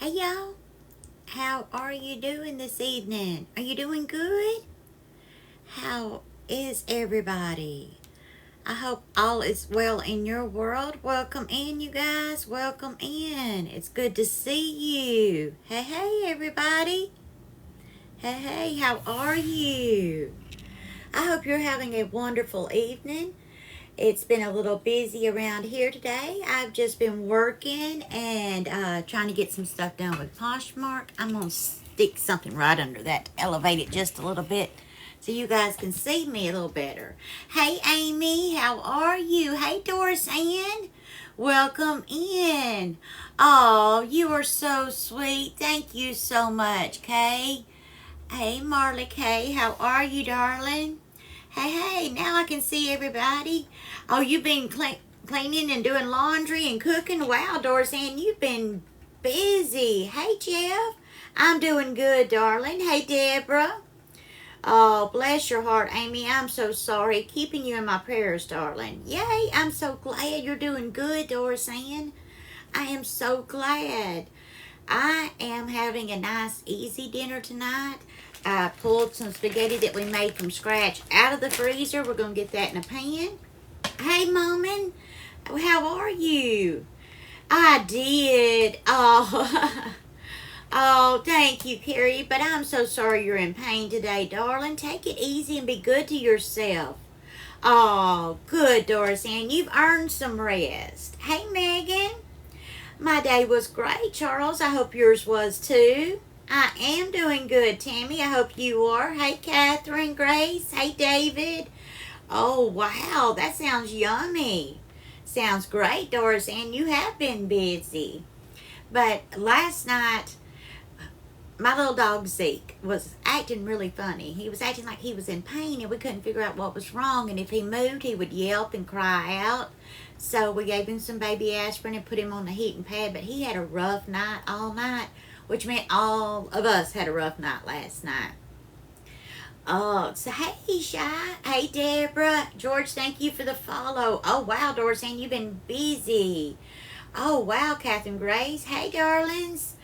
Hey y'all, how are you doing this evening? Are you doing good? How is everybody? I hope all is well in your world. Welcome in, you guys. Welcome in. It's good to see you. Hey, everybody. Hey, how are you? I hope you're having a wonderful evening. It's been a little busy around here today. I've just been working and trying to get some stuff done with Poshmark. I'm going to stick something right under that to elevate it just a little bit so you guys can see me a little better. Hey, Amy, how are you? Hey, Doris Ann, welcome in. Oh, you are so sweet. Thank you so much, Kay. Hey, Marley Kay, how are you, darling? Hey, now I can see everybody. Oh, you've been cleaning and doing laundry and cooking. Wow, Doris Ann, you've been busy. Hey, Jeff. I'm doing good, darling. Hey, Deborah. Oh, bless your heart, Amy. I'm so sorry. Keeping you in my prayers, darling. Yay, I'm so glad you're doing good, Doris Ann. I am so glad. I am having a nice, easy dinner tonight. I pulled some spaghetti that we made from scratch out of the freezer. We're going to get that in a pan. Hey, Momin, how are you? I did. Oh, oh, thank you, Carrie. But I'm so sorry you're in pain today, darling. Take it easy and be good to yourself. Oh, good, Doris Ann. You've earned some rest. Hey, Megan. My day was great, Charles. I hope yours was too. I am doing good, Tammy. I hope you are. Hey, Catherine, Grace. Hey, David. Oh, wow. That sounds yummy. Sounds great, Doris. And you have been busy. But last night, my little dog Zeke was acting really funny. He was acting like he was in pain and we couldn't figure out what was wrong. And if he moved, he would yelp and cry out. So we gave him some baby aspirin and put him on the heating pad. But he had a rough night all night, which meant all of us had a rough night last night. Oh, so hey, Shy. Hey, Deborah. George, thank you for the follow. Oh, wow, Doris, and you've been busy. Oh, wow, Catherine Grace. Hey, darlings.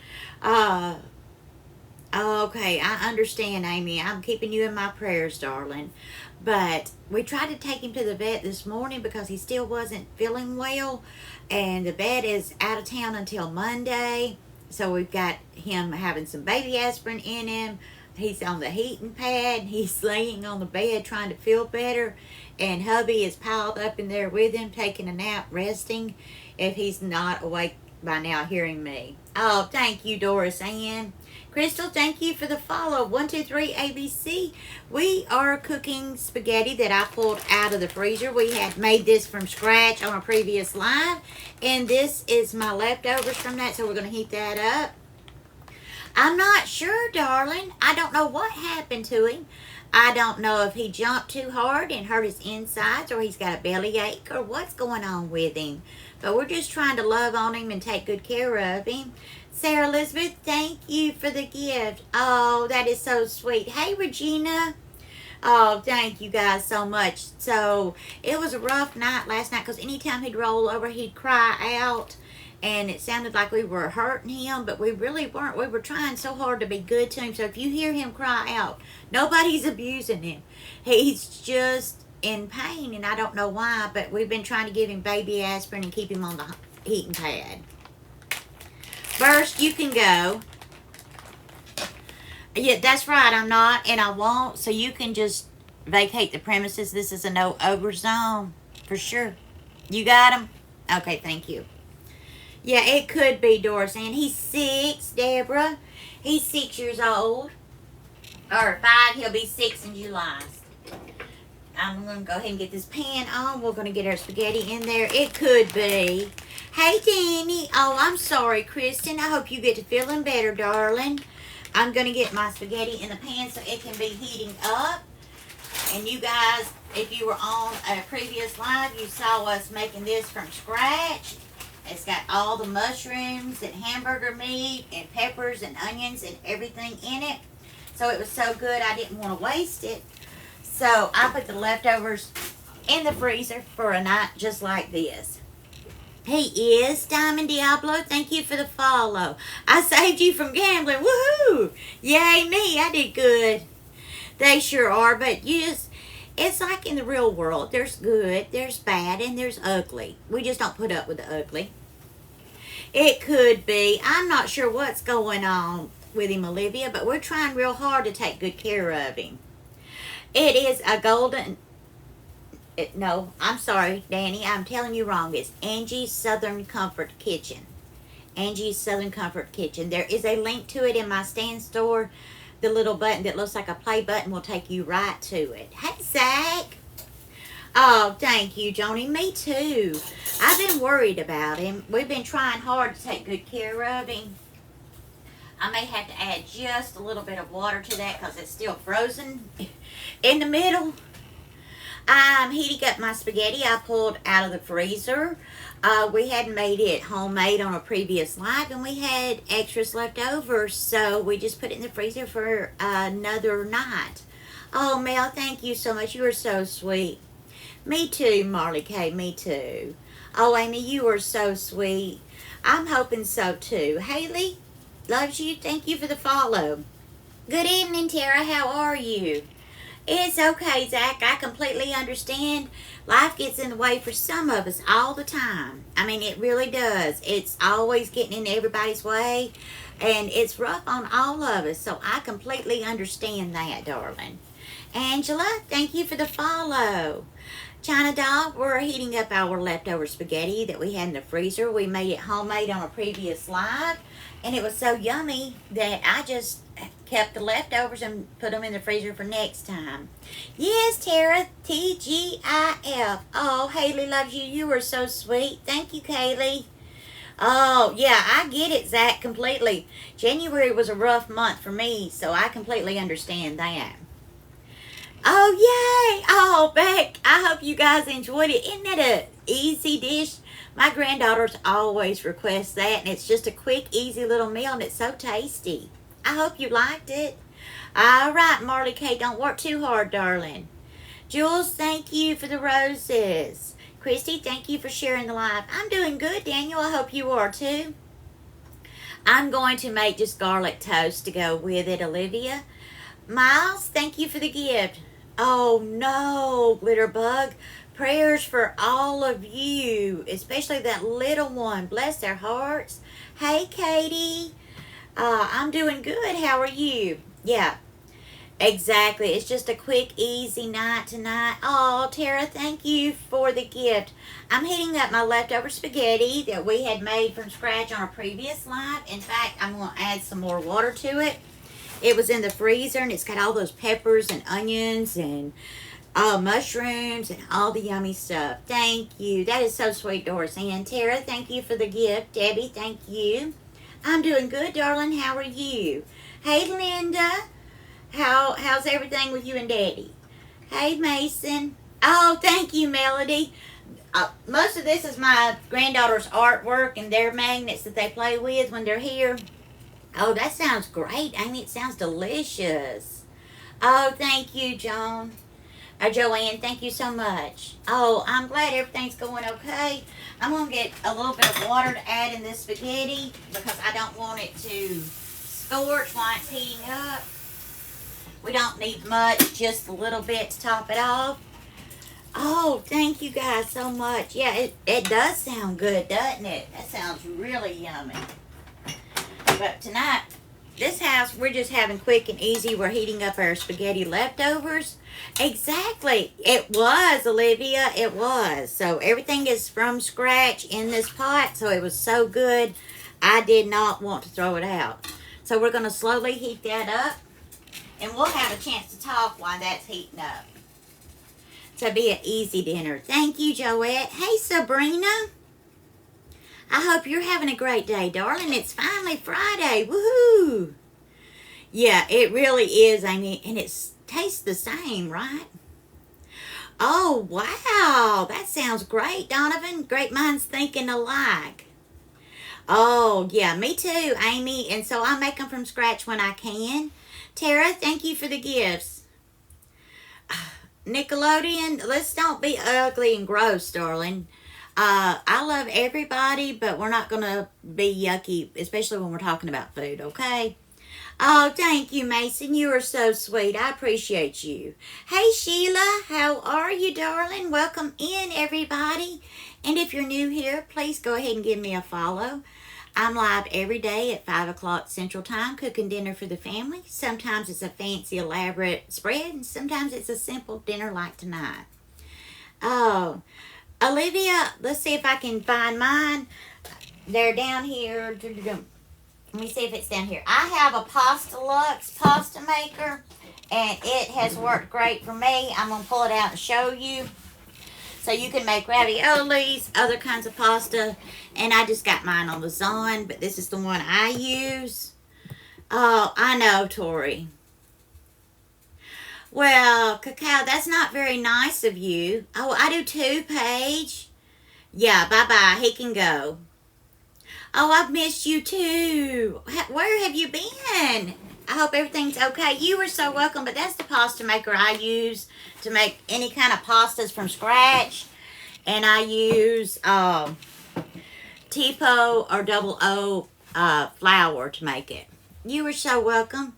Okay, I understand, Amy. I'm keeping you in my prayers, darling. But we tried to take him to the vet this morning because he still wasn't feeling well. And the vet is out of town until Monday. So we've got him having some baby aspirin in him. He's on the heating pad. He's laying on the bed trying to feel better. And hubby is piled up in there with him, taking a nap, resting, if he's not awake by now hearing me. Oh, thank you, Doris Ann. Crystal, thank you for the follow. 123 ABC. We are cooking spaghetti that I pulled out of the freezer. We had made this from scratch on a previous live. And this is my leftovers from that, so we're going to heat that up. I'm not sure, darling. I don't know what happened to him. I don't know if he jumped too hard and hurt his insides or he's got a bellyache or what's going on with him. But we're just trying to love on him and take good care of him. Sarah Elizabeth, thank you for the gift. Oh, that is so sweet. Hey, Regina. Oh, thank you guys so much. So it was a rough night last night because anytime he'd roll over, he'd cry out. And it sounded like we were hurting him, but we really weren't. We were trying so hard to be good to him. So if you hear him cry out, nobody's abusing him. He's just in pain, and I don't know why, but we've been trying to give him baby aspirin and keep him on the heating pad. First, you can go. Yeah, that's right. I'm not, and I won't. So you can just vacate the premises. This is a no ogre zone for sure. You got him? Okay, thank you. Yeah, it could be, Doris. And he's 6, Deborah. He's 6 years old. Or 5. He'll be 6 in July. I'm going to go ahead and get this pan on. We're going to get our spaghetti in there. It could be. Hey, Danny. Oh, I'm sorry, Kristen. I hope you get to feeling better, darling. I'm going to get my spaghetti in the pan so it can be heating up. And you guys, if you were on a previous live, you saw us making this from scratch. It's got all the mushrooms and hamburger meat and peppers and onions and everything in it. So it was so good I didn't want to waste it. So I put the leftovers in the freezer for a night just like this. He is Diamond Diablo. Thank you for the follow. I saved you from gambling. Woohoo! Yay me, I did good. They sure are, but it's like in the real world. There's good, there's bad, and there's ugly. We just don't put up with the ugly. It could be. I'm not sure what's going on with him, Olivia, but we're trying real hard to take good care of him. It is a golden... no, I'm sorry, Danny. I'm telling you wrong. It's Angie's Southern Comfort Kitchen. Angie's Southern Comfort Kitchen. There is a link to it in my stand store. The little button that looks like a play button will take you right to it. Hey, Zach. Oh, thank you, Joni. Me too. I've been worried about him. We've been trying hard to take good care of him. I may have to add just a little bit of water to that because it's still frozen in the middle. I'm heating up my spaghetti I pulled out of the freezer. We had made it homemade on a previous live, and we had extras left over, so we just put it in the freezer for another night. Oh, Mel, thank you so much. You are so sweet. Me too, Marley K. Me too. Oh, Amy, you are so sweet. I'm hoping so too. Haley loves you. Thank you for the follow. Good evening, Tara. How are you? It's okay, Zach. I completely understand. Life gets in the way for some of us all the time. I mean, it really does. It's always getting in everybody's way, and it's rough on all of us, so I completely understand that, darling. Angela, thank you for the follow. China Doll, we're heating up our leftover spaghetti that we had in the freezer. We made it homemade on a previous live, and it was so yummy that I just kept the leftovers and put them in the freezer for next time. Yes, Tara, TGIF. Oh, Haley loves you. You are so sweet. Thank you, Kaylee. Oh, yeah, I get it, Zach, completely. January was a rough month for me, so I completely understand that. Oh, yay! Oh, Beck, I hope you guys enjoyed it. Isn't that an easy dish? My granddaughters always request that, and it's just a quick, easy little meal, and it's so tasty. I hope you liked it. All right, Marley K, don't work too hard, darling. Jules, thank you for the roses. Christy, thank you for sharing the live. I'm doing good, Daniel. I hope you are, too. I'm going to make just garlic toast to go with it, Olivia. Miles, thank you for the gift. Oh, no, Glitterbug. Prayers for all of you, especially that little one. Bless their hearts. Hey, Katie. I'm doing good. How are you? Yeah, exactly. It's just a quick, easy night tonight. Oh, Tara, thank you for the gift. I'm heating up my leftover spaghetti that we had made from scratch on a previous live. In fact, I'm going to add some more water to it. It was in the freezer, and it's got all those peppers and onions and mushrooms and all the yummy stuff. Thank you. That is so sweet, Doris. And Tara, thank you for the gift. Debbie, thank you. I'm doing good, darling. How are you? Hey, Linda. How's everything with you and Daddy? Hey, Mason. Oh, thank you, Melody. Most of this is my granddaughter's artwork and their magnets that they play with when they're here. Oh, that sounds great, Amy. It sounds delicious. Oh, thank you, Joanne, thank you so much. Oh, I'm glad everything's going okay. I'm going to get a little bit of water to add in this spaghetti because I don't want it to scorch while it's heating up. We don't need much, just a little bit to top it off. Oh, thank you guys so much. Yeah, it does sound good, doesn't it? That sounds really yummy. But tonight, this house, we're just having quick and easy. We're heating up our spaghetti leftovers. Exactly. It was, Olivia. It was. So everything is from scratch in this pot. So it was so good, I did not want to throw it out. So we're going to slowly heat that up. And we'll have a chance to talk while that's heating up. So be an easy dinner. Thank you, Joette. Hey, Sabrina. I hope you're having a great day, darling. It's finally Friday. Woohoo! Yeah, it really is, Amy. And it tastes the same, right? Oh, wow. That sounds great, Donovan. Great minds thinking alike. Oh, yeah, me too, Amy. And so I make them from scratch when I can. Tara, thank you for the gifts. Nickelodeon, let's don't be ugly and gross, darling. I love everybody, but we're not going to be yucky, especially when we're talking about food, okay? Oh, thank you, Mason. You are so sweet. I appreciate you. Hey, Sheila. How are you, darling? Welcome in, everybody. And if you're new here, please go ahead and give me a follow. I'm live every day at 5 o'clock Central Time, cooking dinner for the family. Sometimes it's a fancy, elaborate spread, and sometimes it's a simple dinner like tonight. Oh, Olivia, let's see if I can find mine. They're down here. Let me see if it's down here. I have a Pasta Lux pasta maker, and it has worked great for me. I'm going to pull it out and show you. So you can make raviolis, other kinds of pasta. And I just got mine on the Zon, but this is the one I use. Oh, I know, Tori. Well, Cacao, that's not very nice of you. Oh, I do too, Paige. Yeah, bye-bye. He can go. Oh, I've missed you too. Where have you been? I hope everything's okay. You were so welcome, but that's the pasta maker I use to make any kind of pastas from scratch. And I use TPO or double O flour to make it. You were so welcome.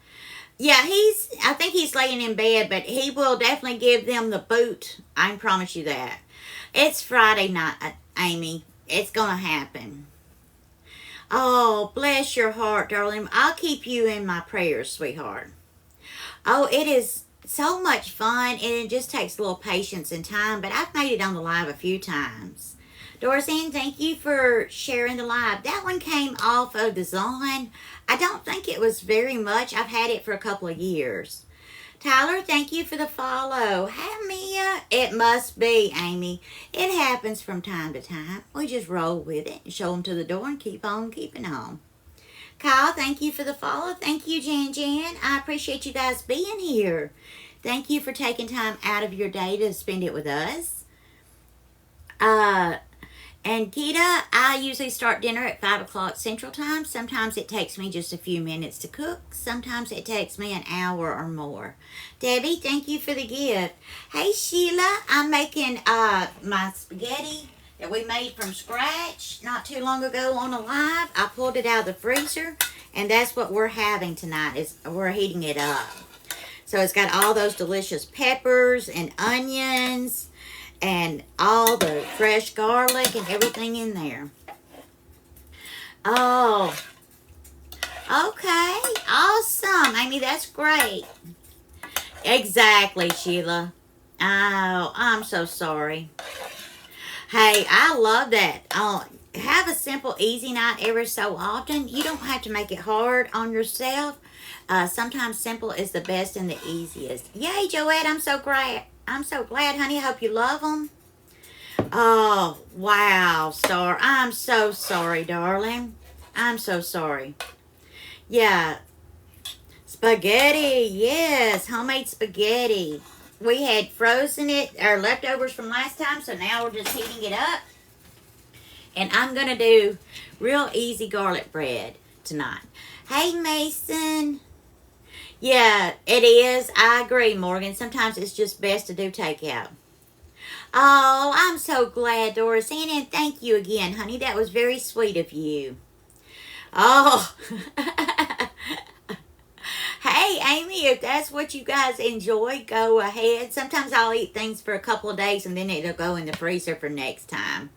Yeah, I think he's laying in bed, but he will definitely give them the boot. I can promise you that. It's Friday night, Amy. It's going to happen. Oh, bless your heart, darling. I'll keep you in my prayers, sweetheart. Oh, it is so much fun, and it just takes a little patience and time, but I've made it on the live a few times. Dorzanne, thank you for sharing the live. That one came off of the Zon. I don't think it was very much. I've had it for a couple of years. Tyler, thank you for the follow. Hey, Mia. It must be, Amy. It happens from time to time. We just roll with it and show them to the door and keep on keeping on. Kyle, thank you for the follow. Thank you, Jan Jan. I appreciate you guys being here. Thank you for taking time out of your day to spend it with us. And Kita, I usually start dinner at 5 o'clock Central Time. Sometimes it takes me just a few minutes to cook. Sometimes it takes me an hour or more. Debbie, thank you for the gift. Hey, Sheila, I'm making my spaghetti that we made from scratch not too long ago on a live. I pulled it out of the freezer, and that's what we're having tonight. We're heating it up. So it's got all those delicious peppers and onions and all the fresh garlic and everything in there. Oh, okay. Awesome. Amy, that's great. Exactly, Sheila. Oh, I'm so sorry. Hey, I love that. Have a simple, easy night every so often. You don't have to make it hard on yourself. Sometimes simple is the best and the easiest. Yay, Joette, I'm so glad. I'm so glad, honey. I hope you love them. Oh, wow, Star. I'm so sorry, darling. I'm so sorry. Yeah. Spaghetti. Yes, homemade spaghetti. We had frozen it, our leftovers from last time, so now we're just heating it up. And I'm going to do real easy garlic bread tonight. Hey, Mason. Yeah, it is. I agree, Morgan. Sometimes it's just best to do takeout. Oh, I'm so glad, Doris. And thank you again, honey. That was very sweet of you. Oh. Hey, Amy, if that's what you guys enjoy, go ahead. Sometimes I'll eat things for a couple of days and then it'll go in the freezer for next time.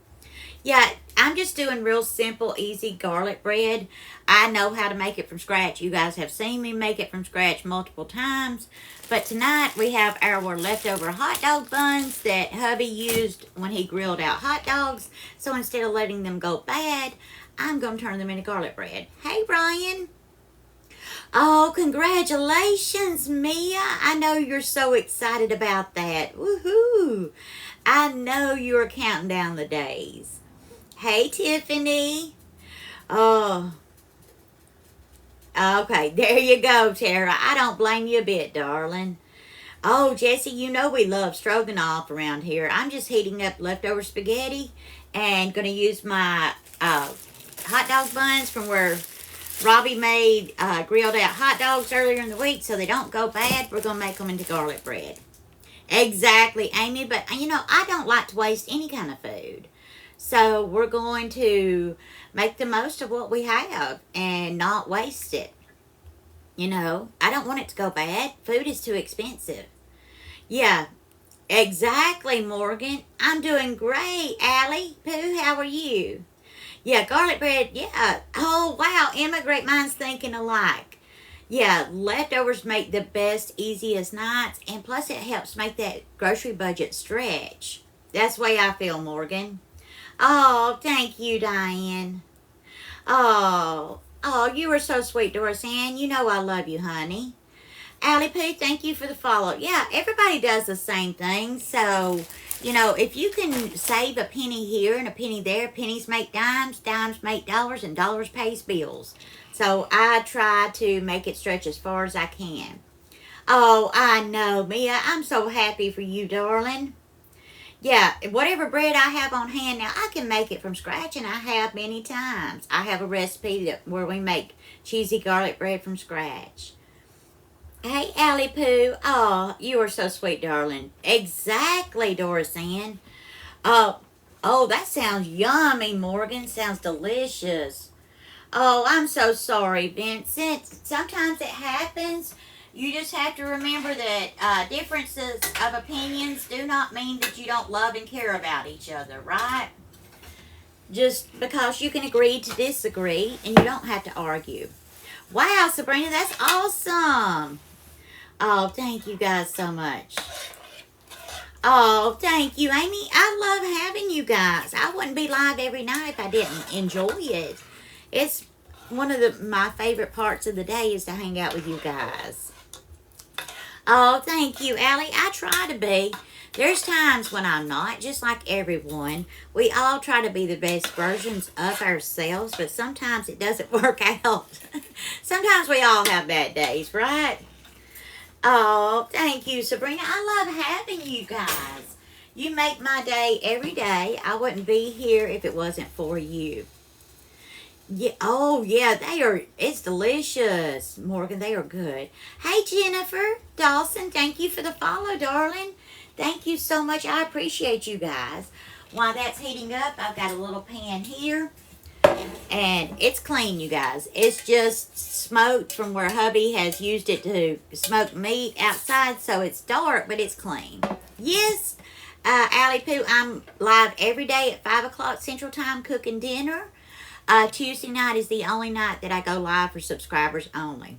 Yeah, I'm just doing real simple, easy garlic bread. I know how to make it from scratch. You guys have seen me make it from scratch multiple times. But tonight we have our leftover hot dog buns that hubby used when he grilled out hot dogs. So instead of letting them go bad, I'm going to turn them into garlic bread. Hey, Brian. Oh, congratulations, Mia. I know you're so excited about that. Woohoo. I know you're counting down the days. Hey, Tiffany. Oh. Okay, there you go, Tara. I don't blame you a bit, darling. Oh, Jessie, you know we love stroganoff around here. I'm just heating up leftover spaghetti and going to use my hot dog buns from where Robbie made grilled out hot dogs earlier in the week so they don't go bad. We're going to make them into garlic bread. Exactly, Amy. But, you know, I don't like to waste any kind of food. So we're going to make the most of what we have and not waste it. You know, I don't want it to go bad. Food is too expensive. Yeah, exactly, Morgan. I'm doing great, Allie. Pooh, how are you? Yeah, garlic bread. Yeah. Oh, wow. Emma, great minds thinking alike. Yeah, leftovers make the best, easiest nights, and plus it helps make that grocery budget stretch. That's the way I feel, Morgan. Oh, thank you, Diane. Oh, you were so sweet, Doris Ann. You know I love you, honey. Allie P, thank you for the follow. Yeah, everybody does the same thing. So, you know, if you can save a penny here and a penny there, pennies make dimes, dimes make dollars, and dollars pays bills. So I try to make it stretch as far as I can. Oh, I know, Mia. I'm so happy for you, darling. Yeah, whatever bread I have on hand now, I can make it from scratch, and I have many times. I have a recipe where we make cheesy garlic bread from scratch. Hey, Allie Pooh. Oh, you are so sweet, darling. Exactly, Doris Ann. Oh, that sounds yummy, Morgan. Sounds delicious. Oh, I'm so sorry, Vincent. Sometimes it happens. You just have to remember that differences of opinions do not mean that you don't love and care about each other, right? Just because you can agree to disagree and you don't have to argue. Wow, Sabrina, that's awesome. Oh, thank you guys so much. Oh, thank you, Amy. I love having you guys. I wouldn't be live every night if I didn't enjoy it. It's one of my favorite parts of the day is to hang out with you guys. Oh, thank you, Allie. I try to be. There's times when I'm not, just like everyone. We all try to be the best versions of ourselves, but sometimes it doesn't work out. Sometimes we all have bad days, right? Oh, thank you, Sabrina. I love having you guys. You make my day every day. I wouldn't be here if it wasn't for you. Yeah. Oh, yeah. It's delicious, Morgan. They are good. Hey, Jennifer Dawson. Thank you for the follow, darling. Thank you so much. I appreciate you guys. While that's heating up, I've got a little pan here. And it's clean, you guys. It's just smoked from where hubby has used it to smoke meat outside, so it's dark, but it's clean. Yes, Allie Pooh, I'm live every day at 5 o'clock Central Time cooking dinner. Tuesday night is the only night that I go live for subscribers only.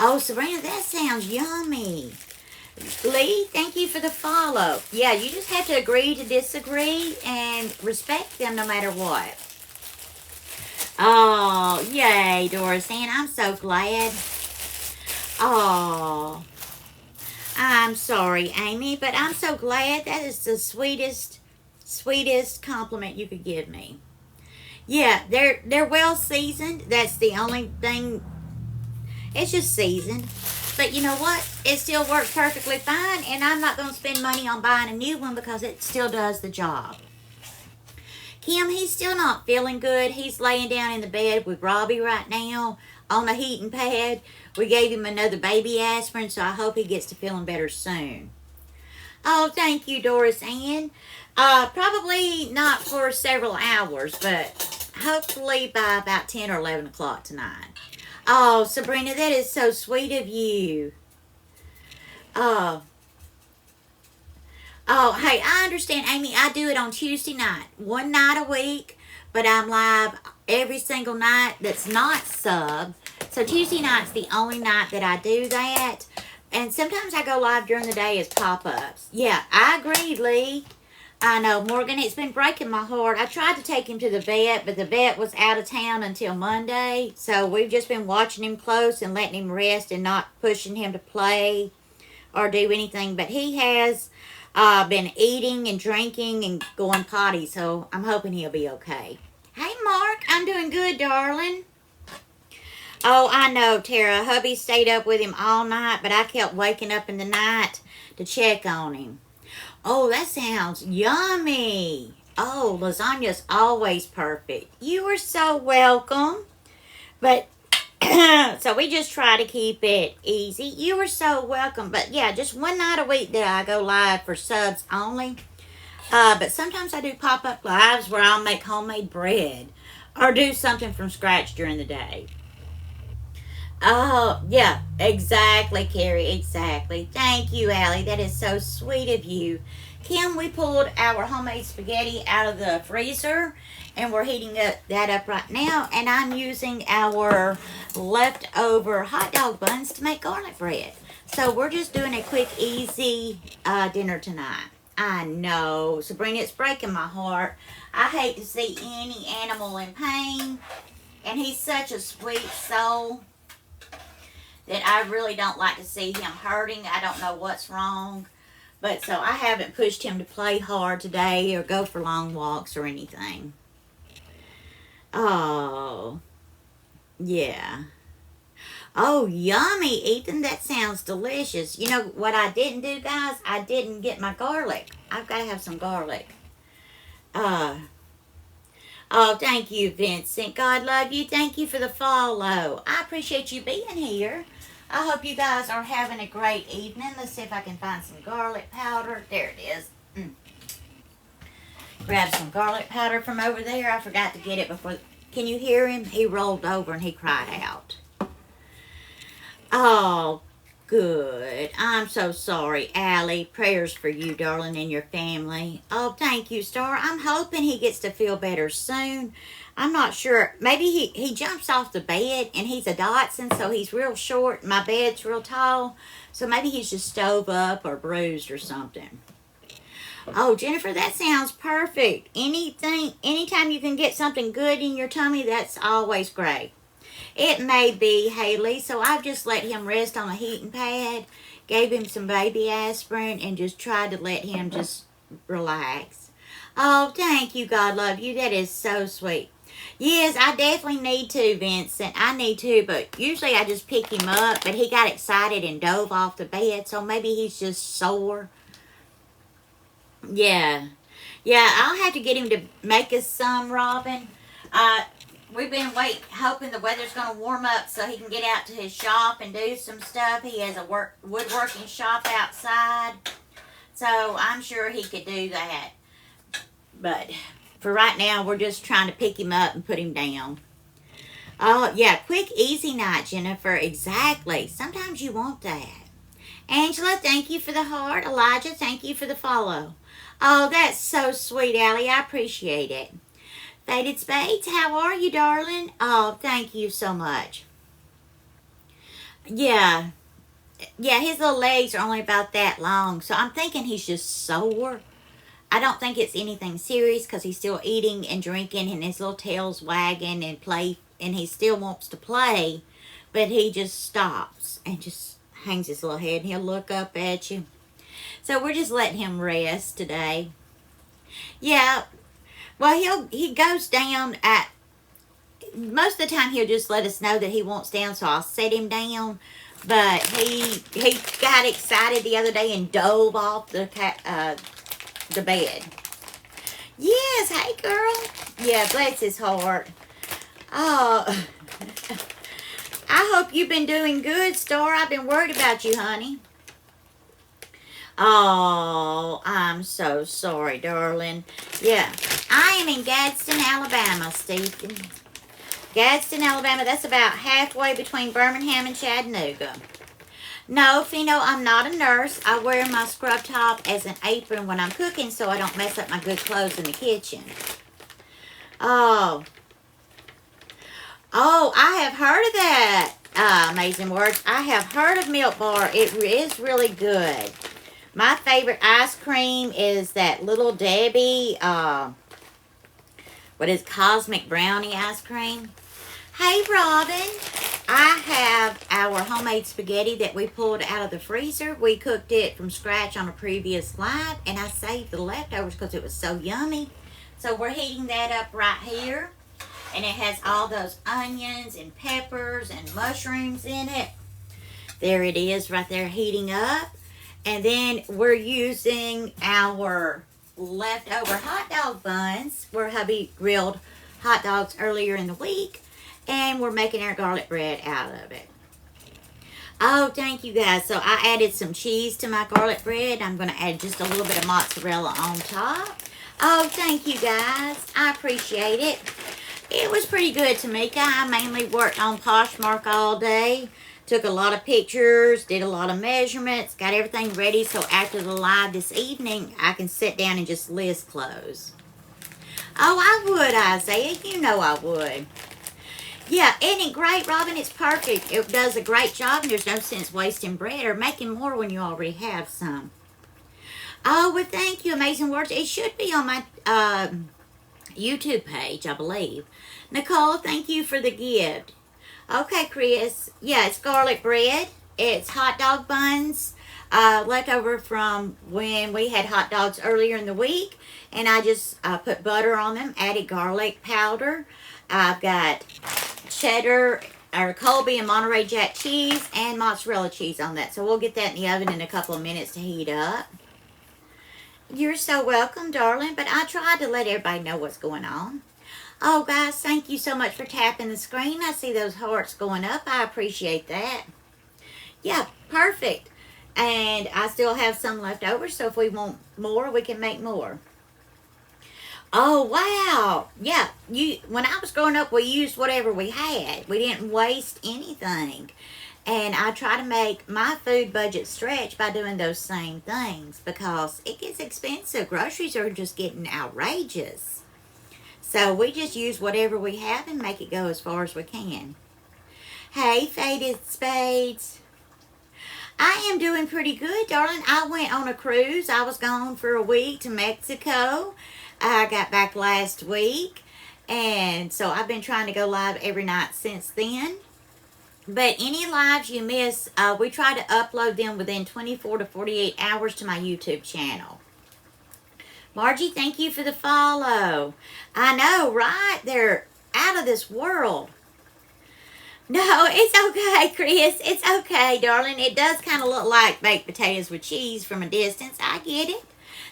Oh, Sabrina, that sounds yummy. Lee, thank you for the follow. Yeah, you just have to agree to disagree and respect them no matter what. Oh, yay, Doris Ann. I'm so glad. Oh, I'm sorry, Amy, but I'm so glad. That is the sweetest compliment you could give me. Yeah, they're well seasoned. That's the only thing. It's just seasoned. But you know what? It still works perfectly fine, and I'm not going to spend money on buying a new one because it still does the job. Kim, he's still not feeling good. He's laying down in the bed with Robbie right now on a heating pad. We gave him another baby aspirin, so I hope he gets to feeling better soon. Oh, thank you, Doris Ann. Probably not for several hours, but hopefully by about 10 or 11 o'clock tonight. Oh, Sabrina, that is so sweet of you. Oh, hey, I understand, Amy. I do it on Tuesday night, one night a week, but I'm live every single night that's not sub. So Tuesday night's the only night that I do that. And sometimes I go live during the day as pop-ups. Yeah, I agree, Lee. I know, Morgan, it's been breaking my heart. I tried to take him to the vet, but the vet was out of town until Monday. So we've just been watching him close and letting him rest and not pushing him to play or do anything. But he has been eating and drinking and going potty, so I'm hoping he'll be okay. Hey, Mark, I'm doing good, darling. Oh, I know, Tara. Hubby stayed up with him all night, but I kept waking up in the night to check on him. Oh, that sounds yummy. Oh, lasagna's always perfect. You are so welcome. But so we just try to keep it easy. You are so welcome. But yeah, just one night a week that I go live for subs only. But sometimes I do pop-up lives where I'll make homemade bread or do something from scratch during the day. Oh, yeah, exactly, Carrie, exactly. Thank you, Allie. That is so sweet of you. Kim, we pulled our homemade spaghetti out of the freezer and we're heating that up right now. And I'm using our leftover hot dog buns to make garlic bread. So we're just doing a quick, easy dinner tonight. I know, Sabrina, it's breaking my heart. I hate to see any animal in pain. And he's such a sweet soul that I really don't like to see him hurting. I don't know what's wrong. But so I haven't pushed him to play hard today or go for long walks or anything. Oh, yeah. Oh, yummy, Ethan. That sounds delicious. You know what I didn't do, guys? I didn't get my garlic. I've got to have some garlic. Uh, oh, thank you, Vincent. God love you. Thank you for the follow. I appreciate you being here. I hope you guys are having a great evening. Let's see if I can find some garlic powder. There it is. Grab some garlic powder from over there. I forgot to get it before. Can you hear him? He rolled over and he cried out. Oh, good. I'm so sorry, Allie. Prayers for you, darling, and your family. Oh, thank you, Star. I'm hoping he gets to feel better soon. I'm not sure. Maybe he jumps off the bed, and he's a Dotson, so he's real short. My bed's real tall, so maybe he's just stove up or bruised or something. Oh, Jennifer, that sounds perfect. Anytime you can get something good in your tummy, that's always great. It may be, Haley, so I've just let him rest on a heating pad, gave him some baby aspirin, and just tried to let him just relax. Oh, thank you, God love you. That is so sweet. Yes, I definitely need to, Vincent. I need to, but usually I just pick him up, but he got excited and dove off the bed, so maybe he's just sore. Yeah. Yeah, I'll have to get him to make us some, Robin. We've been hoping the weather's going to warm up so he can get out to his shop and do some stuff. He has a woodworking shop outside, so I'm sure he could do that. But for right now, we're just trying to pick him up and put him down. Oh, yeah, quick, easy night, Jennifer. Exactly. Sometimes you want that. Angela, thank you for the heart. Elijah, thank you for the follow. Oh, that's so sweet, Allie. I appreciate it. Faded Spades, how are you, darling? Oh, thank you so much. Yeah. Yeah, his little legs are only about that long, so I'm thinking he's just sore. I don't think it's anything serious because he's still eating and drinking and his little tail's wagging and he still wants to play, but he just stops and just hangs his little head and he'll look up at you. So we're just letting him rest today. Yeah, well, he goes down at, most of the time he'll just let us know that he wants down, so I'll set him down. But he got excited the other day and dove off the bed. Yes, hey girl. Yeah, bless his heart. Oh, I hope you've been doing good, Star. I've been worried about you, honey. Oh, I'm so sorry, darling. Yeah, I am in Gadsden, Alabama, Stephen. Gadsden, Alabama, that's about halfway between Birmingham and Chattanooga. No, Fino, I'm not a nurse. I wear my scrub top as an apron when I'm cooking so I don't mess up my good clothes in the kitchen. Oh, I have heard of that. Amazing Words. I have heard of Milk Bar. It is really good. My favorite ice cream is that Little Debbie, Cosmic Brownie ice cream. Hey, Robin. I have our homemade spaghetti that we pulled out of the freezer. We cooked it from scratch on a previous live, and I saved the leftovers because it was so yummy. So we're heating that up right here, and it has all those onions and peppers and mushrooms in it. There it is right there heating up. And then we're using our leftover hot dog buns where hubby grilled hot dogs earlier in the week. And we're making our garlic bread out of it. Oh, thank you guys. So I added some cheese to my garlic bread. I'm going to add just a little bit of mozzarella on top. Oh, thank you guys. I appreciate it. It was pretty good, Tamika. I mainly worked on Poshmark all day. Took a lot of pictures, did a lot of measurements, got everything ready so after the live this evening, I can sit down and just list clothes. Oh, I would, Isaiah. You know I would. Yeah, isn't it great, Robin? It's perfect. It does a great job, and there's no sense wasting bread or making more when you already have some. Oh, well, thank you, Amazing Words. It should be on my YouTube page, I believe. Nicole, thank you for the gift. Okay, Chris. Yeah, it's garlic bread. It's hot dog buns, left over from when we had hot dogs earlier in the week. And I just put butter on them, added garlic powder. I've got cheddar or Colby and Monterey Jack cheese and mozzarella cheese on that. So we'll get that in the oven in a couple of minutes to heat up. You're so welcome, darling. But I tried to let everybody know what's going on. Oh, guys, thank you so much for tapping the screen. I see those hearts going up. I appreciate that. Yeah, perfect. And I still have some left over, so if we want more, we can make more. Oh, wow. Yeah, when I was growing up, we used whatever we had. We didn't waste anything. And I try to make my food budget stretch by doing those same things because it gets expensive. Groceries are just getting outrageous. So we just use whatever we have and make it go as far as we can. Hey, Faded Spades. I am doing pretty good, darling. I went on a cruise. I was gone for a week to Mexico. I got back last week. And so I've been trying to go live every night since then. But any lives you miss, we try to upload them within 24 to 48 hours to my YouTube channel. Margie, thank you for the follow. I know, right? They're out of this world. No, it's okay, Chris. It's okay, darling. It does kind of look like baked potatoes with cheese from a distance. I get it.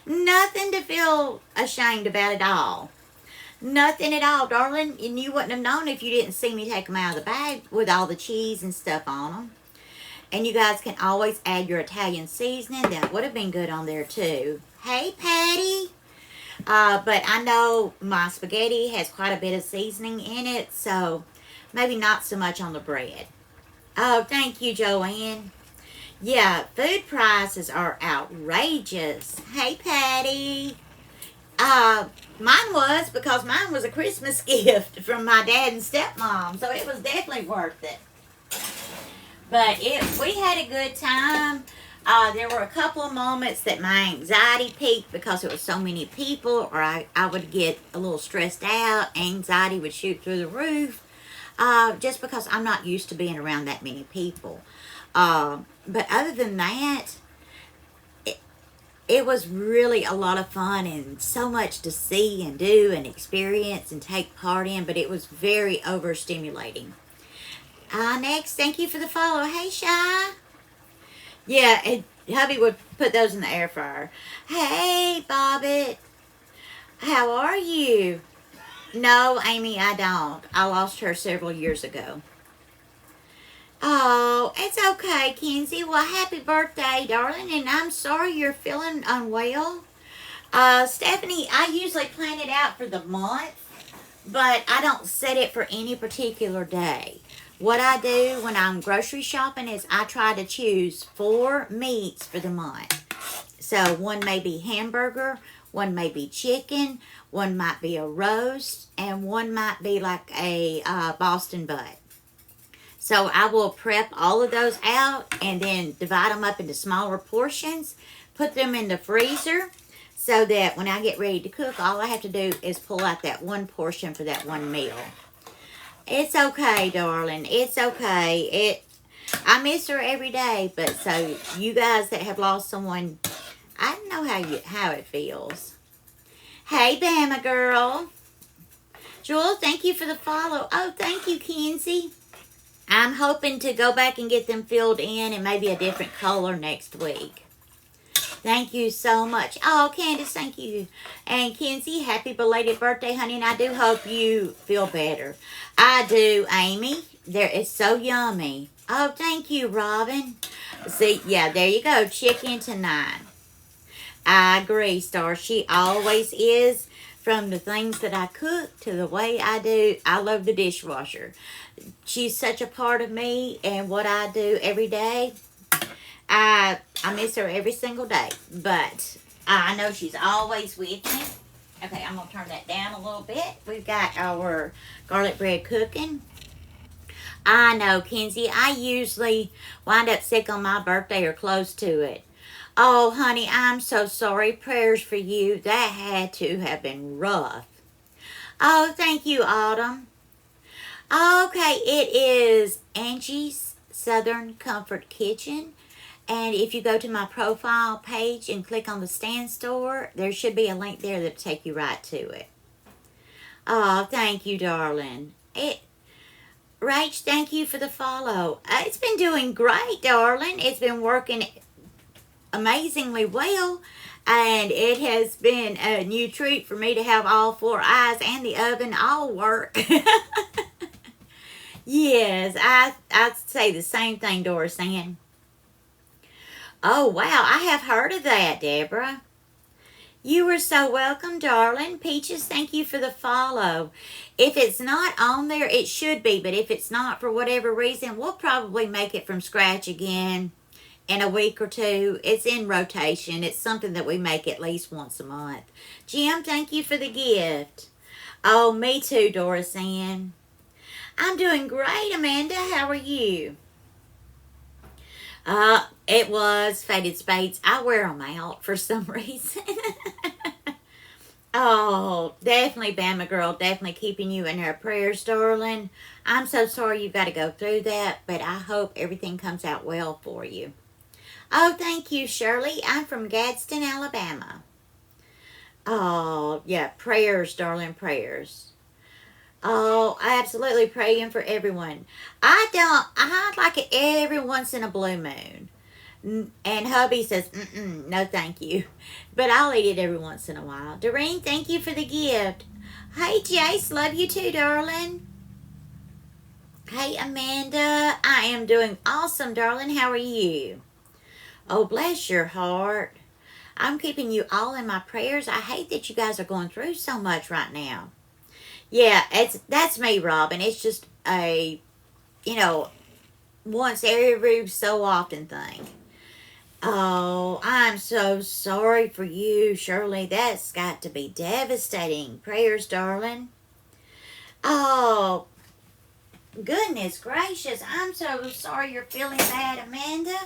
Nothing to feel ashamed about at all. Nothing at all, darling. And you wouldn't have known if you didn't see me take them out of the bag with all the cheese and stuff on them. And you guys can always add your Italian seasoning. That would have been good on there, too. Hey, Patty. But I know my spaghetti has quite a bit of seasoning in it, so maybe not so much on the bread. Oh, thank you, Joanne. Yeah, food prices are outrageous. Hey, Patty. Mine was because mine was a Christmas gift from my dad and stepmom, so it was definitely worth it. But we had a good time. There were a couple of moments that my anxiety peaked because there were so many people, or I would get a little stressed out. Anxiety would shoot through the roof, just because I'm not used to being around that many people. But other than that, it was really a lot of fun and so much to see and do and experience and take part in, but it was very overstimulating. Next, thank you for the follow. Hey, Shy. Yeah, hubby would put those in the air fryer. Hey, Bobbit. How are you? No, Amy, I don't. I lost her several years ago. Oh, it's okay, Kenzie. Well, happy birthday, darling. And I'm sorry you're feeling unwell. Stephanie, I usually plan it out for the month, but I don't set it for any particular day. What I do when I'm grocery shopping is I try to choose 4 meats for the month. So one may be hamburger, one may be chicken, one might be a roast, and one might be like a Boston butt. So I will prep all of those out and then divide them up into smaller portions, put them in the freezer so that when I get ready to cook, all I have to do is pull out that one portion for that one meal. It's okay, darling. It's okay. I miss her every day, but so you guys that have lost someone, I don't know how it feels. Hey, Bama girl. Jewel, thank you for the follow. Oh, thank you, Kenzie. I'm hoping to go back and get them filled in and maybe a different color next week. Thank you so much. Oh, Candace, thank you. And Kenzie, happy belated birthday, honey. And I do hope you feel better. I do, Amy. It's so yummy. Oh, thank you, Robin. See, yeah, there you go. Chicken tonight. I agree, Star. She always is. From the things that I cook to the way I do, I love the dishwasher. She's such a part of me and what I do every day. I miss her every single day, but I know she's always with me. Okay, I'm gonna turn that down a little bit. We've got our garlic bread cooking. I know, Kenzie. I usually wind up sick on my birthday or close to it. Oh, honey, I'm so sorry. Prayers for you. That had to have been rough. Oh, thank you, Autumn. Okay, it is Angie's Southern Comfort Kitchen. And if you go to my profile page and click on the stand store, there should be a link there that'll take you right to it. Oh, thank you, darling. Rach, thank you for the follow. It's been doing great, darling. It's been working amazingly well. And it has been a new treat for me to have all four eyes and the oven all work. Yes, I'd say the same thing, Doris Ann. Oh, wow, I have heard of that, Deborah. You are so welcome, darling. Peaches, thank you for the follow. If it's not on there, it should be, but if it's not for whatever reason, we'll probably make it from scratch again in a week or two. It's in rotation. It's something that we make at least once a month. Jim, thank you for the gift. Oh, me too, Doris Ann. I'm doing great, Amanda. How are you? It was Faded Spades. I wear them out for some reason. Oh, definitely, Bama girl. Definitely keeping you in her prayers, darling. I'm so sorry you've got to go through that, but I hope everything comes out well for you. Oh, thank you, Shirley. I'm from Gadsden, Alabama. Oh, yeah, prayers, darling, prayers. Oh, absolutely praying for everyone. I like it every once in a blue moon. And hubby says, no thank you. But I'll eat it every once in a while. Doreen, thank you for the gift. Hey, Jace, love you too, darling. Hey, Amanda, I am doing awesome, darling. How are you? Oh, bless your heart. I'm keeping you all in my prayers. I hate that you guys are going through so much right now. Yeah, that's me, Robin. It's just a, once every so often thing. Oh, I'm so sorry for you, Shirley. That's got to be devastating. Prayers, darling. Oh, goodness gracious. I'm so sorry you're feeling bad, Amanda.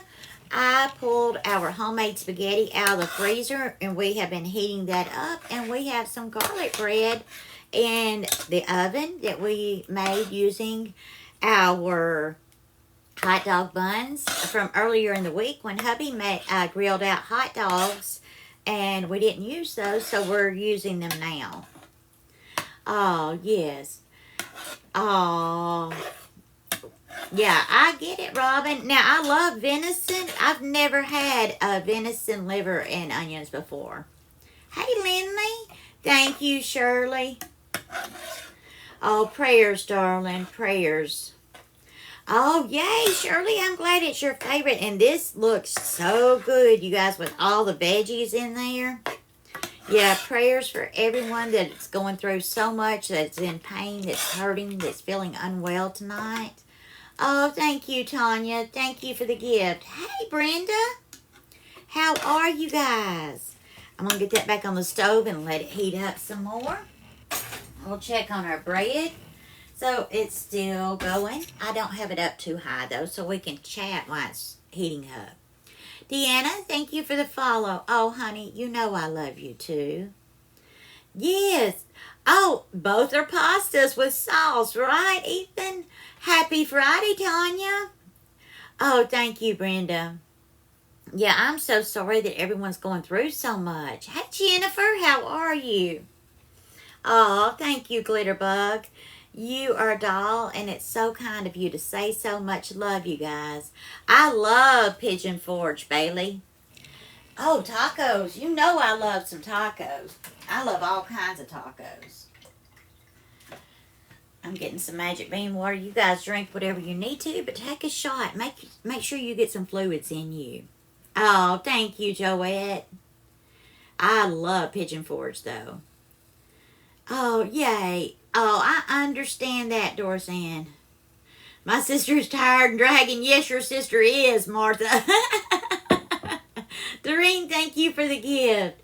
I pulled our homemade spaghetti out of the freezer, and we have been heating that up, and we have some garlic bread in the oven that we made using our hot dog buns from earlier in the week when hubby grilled out hot dogs, and we didn't use those, so we're using them now. Oh, yes. Oh, yeah, I get it, Robin. Now, I love venison. I've never had a venison liver and onions before. Hey, Lindley. Thank you, Shirley. Oh, prayers, darling, prayers. Oh, yay, Shirley, I'm glad it's your favorite. And this looks so good, you guys, with all the veggies in there. Yeah, prayers for everyone that's going through so much, that's in pain, that's hurting, that's feeling unwell tonight. Oh, thank you, Tanya. Thank you for the gift. Hey, Brenda. How are you guys? I'm going to get that back on the stove and let it heat up some more. We'll check on our bread. So it's still going. I don't have it up too high, though, so we can chat while it's heating up. Deanna, thank you for the follow. Oh, honey, you know I love you, too. Yes. Oh, both are pastas with sauce, right, Ethan? Happy Friday, Tanya. Oh, thank you, Brenda. Yeah, I'm so sorry that everyone's going through so much. Hey, Jennifer, how are you? Oh, thank you, Glitterbug. You are a doll, and it's so kind of you to say so much love, you guys. I love Pigeon Forge, Bailey. Oh, tacos. You know I love some tacos. I love all kinds of tacos. I'm getting some magic bean water. You guys drink whatever you need to, but take a shot. Make sure you get some fluids in you. Oh, thank you, Joette. I love Pigeon Forge, though. Oh, yay. Oh, I understand that, Dorothy. My sister's tired and dragging. Yes, your sister is, Martha. Doreen, thank you for the gift.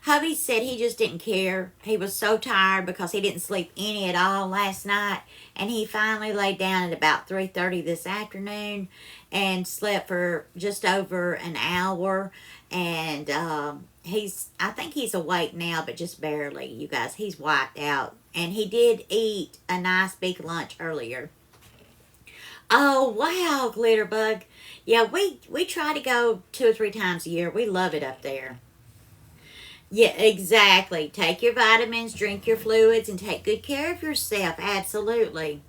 Hubby said he just didn't care. He was so tired because he didn't sleep any at all last night, and he finally laid down at about 3:30 this afternoon and slept for just over an hour. And I think he's awake now, but just barely. You guys, he's wiped out, and he did eat a nice big lunch earlier. Oh wow, Glitterbug. Yeah, we try to go 2 or 3 times a year. We love it up there. Yeah, exactly. Take your vitamins, drink your fluids, and take good care of yourself. Absolutely.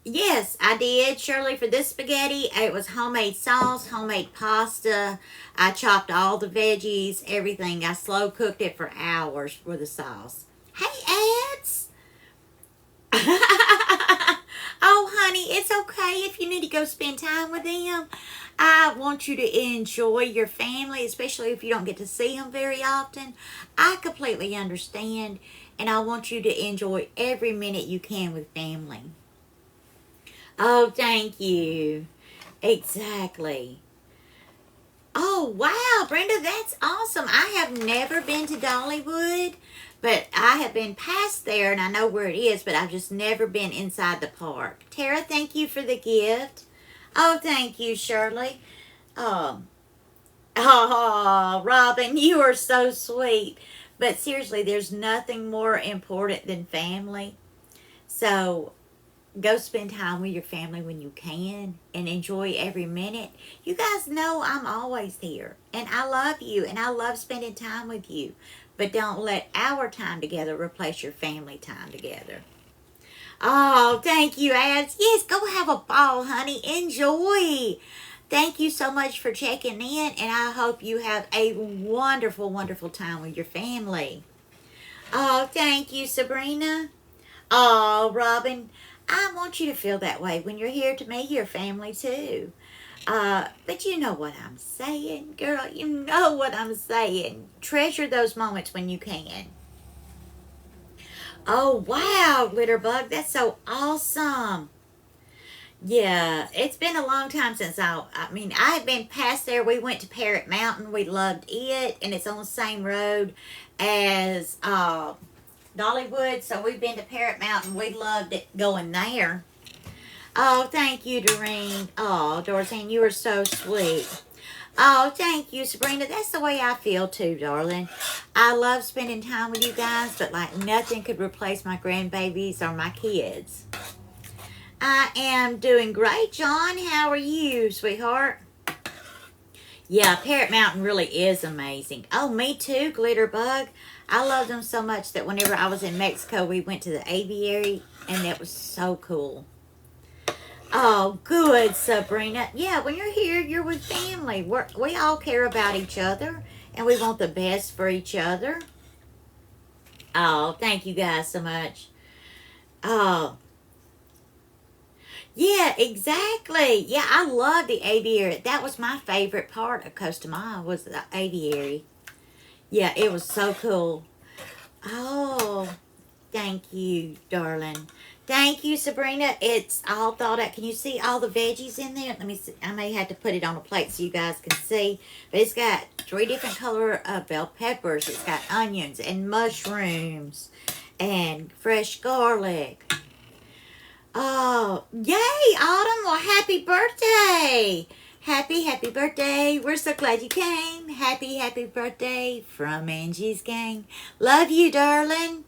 Yes, I did, Shirley, for this spaghetti. It was homemade sauce, homemade pasta. I chopped all the veggies, everything. I slow cooked it for hours for the sauce. Hey, ads! Oh, honey, it's okay if you need to go spend time with them. I want you to enjoy your family, especially if you don't get to see them very often. I completely understand, and I want you to enjoy every minute you can with family. Oh, thank you. Exactly. Oh, wow, Brenda, that's awesome. I have never been to Dollywood, but I have been past there and I know where it is, but I've just never been inside the park. Tara, thank you for the gift. Oh, thank you, Shirley. Um, oh, Robin, you are so sweet. But seriously, there's nothing more important than family. So go spend time with your family when you can and enjoy every minute. You guys know I'm always here and I love you and I love spending time with you. But don't let our time together replace your family time together. Oh, thank you, Ads. Yes, go have a ball, honey. Enjoy. Thank you so much for checking in, and I hope you have a wonderful, wonderful time with your family. Oh, thank you, Sabrina. Oh, Robin, I want you to feel that way when you're here to meet your family, too. But you know what I'm saying, girl. You know what I'm saying. Treasure those moments when you can. Oh, wow, Glitterbug. That's so awesome. Yeah, it's been a long time since I have been past there. We went to Parrot Mountain. We loved it, and it's on the same road as Dollywood. So we've been to Parrot Mountain. We loved it going there. Oh, thank you, Doreen. Oh, Dorothy, you are so sweet. Oh, thank you, Sabrina. That's the way I feel too, darling. I love spending time with you guys, but like nothing could replace my grandbabies or my kids. I am doing great, John. How are you, sweetheart? Yeah, Parrot Mountain really is amazing. Oh, me too, Glitterbug. I love them so much that whenever I was in Mexico, we went to the aviary, and that was so cool. Oh, good, Sabrina. Yeah, when you're here, you're with family. We all care about each other, and we want the best for each other. Oh, thank you guys so much. Oh, yeah, exactly. Yeah, I love the aviary. That was my favorite part of Costa Maya was the aviary. Yeah, it was so cool. Oh, thank you, darling. Thank you, Sabrina. It's all thought out. Can you see all the veggies in there? Let me see. I may have to put it on a plate so you guys can see. But it's got 3 different color of bell peppers. It's got onions and mushrooms and fresh garlic. Oh, yay, Autumn. Well, happy birthday. Happy birthday. We're so glad you came. Happy birthday from Angie's gang. Love you, darling.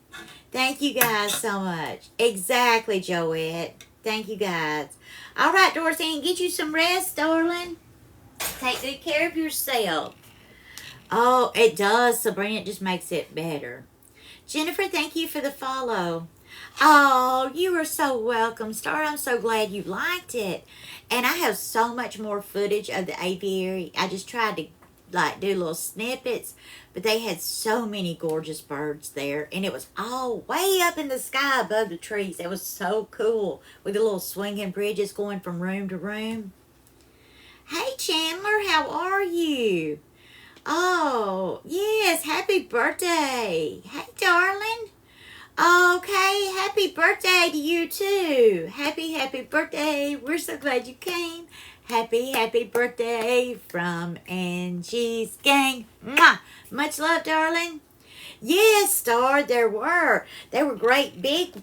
Thank you guys so much. Exactly, Joette. Thank you guys. All right, Dorothy, get you some rest, darling. Take good care of yourself. Oh, it does, Sabrina. It just makes it better. Jennifer, thank you for the follow. Oh, you are so welcome, Star. I'm so glad you liked it. And I have so much more footage of the aviary. I just tried to like do little snippets, but they had so many gorgeous birds there, and it was all way up in the sky above the trees. It was so cool with the little swinging bridges going from room to room. Hey Chandler, how are you? Oh, yes, happy birthday. Hey darling. Okay, happy birthday to you too. Happy birthday. We're so glad you came. Happy birthday from Angie's gang. Mwah! Much love, darling. Yes, Star, there were. They were great big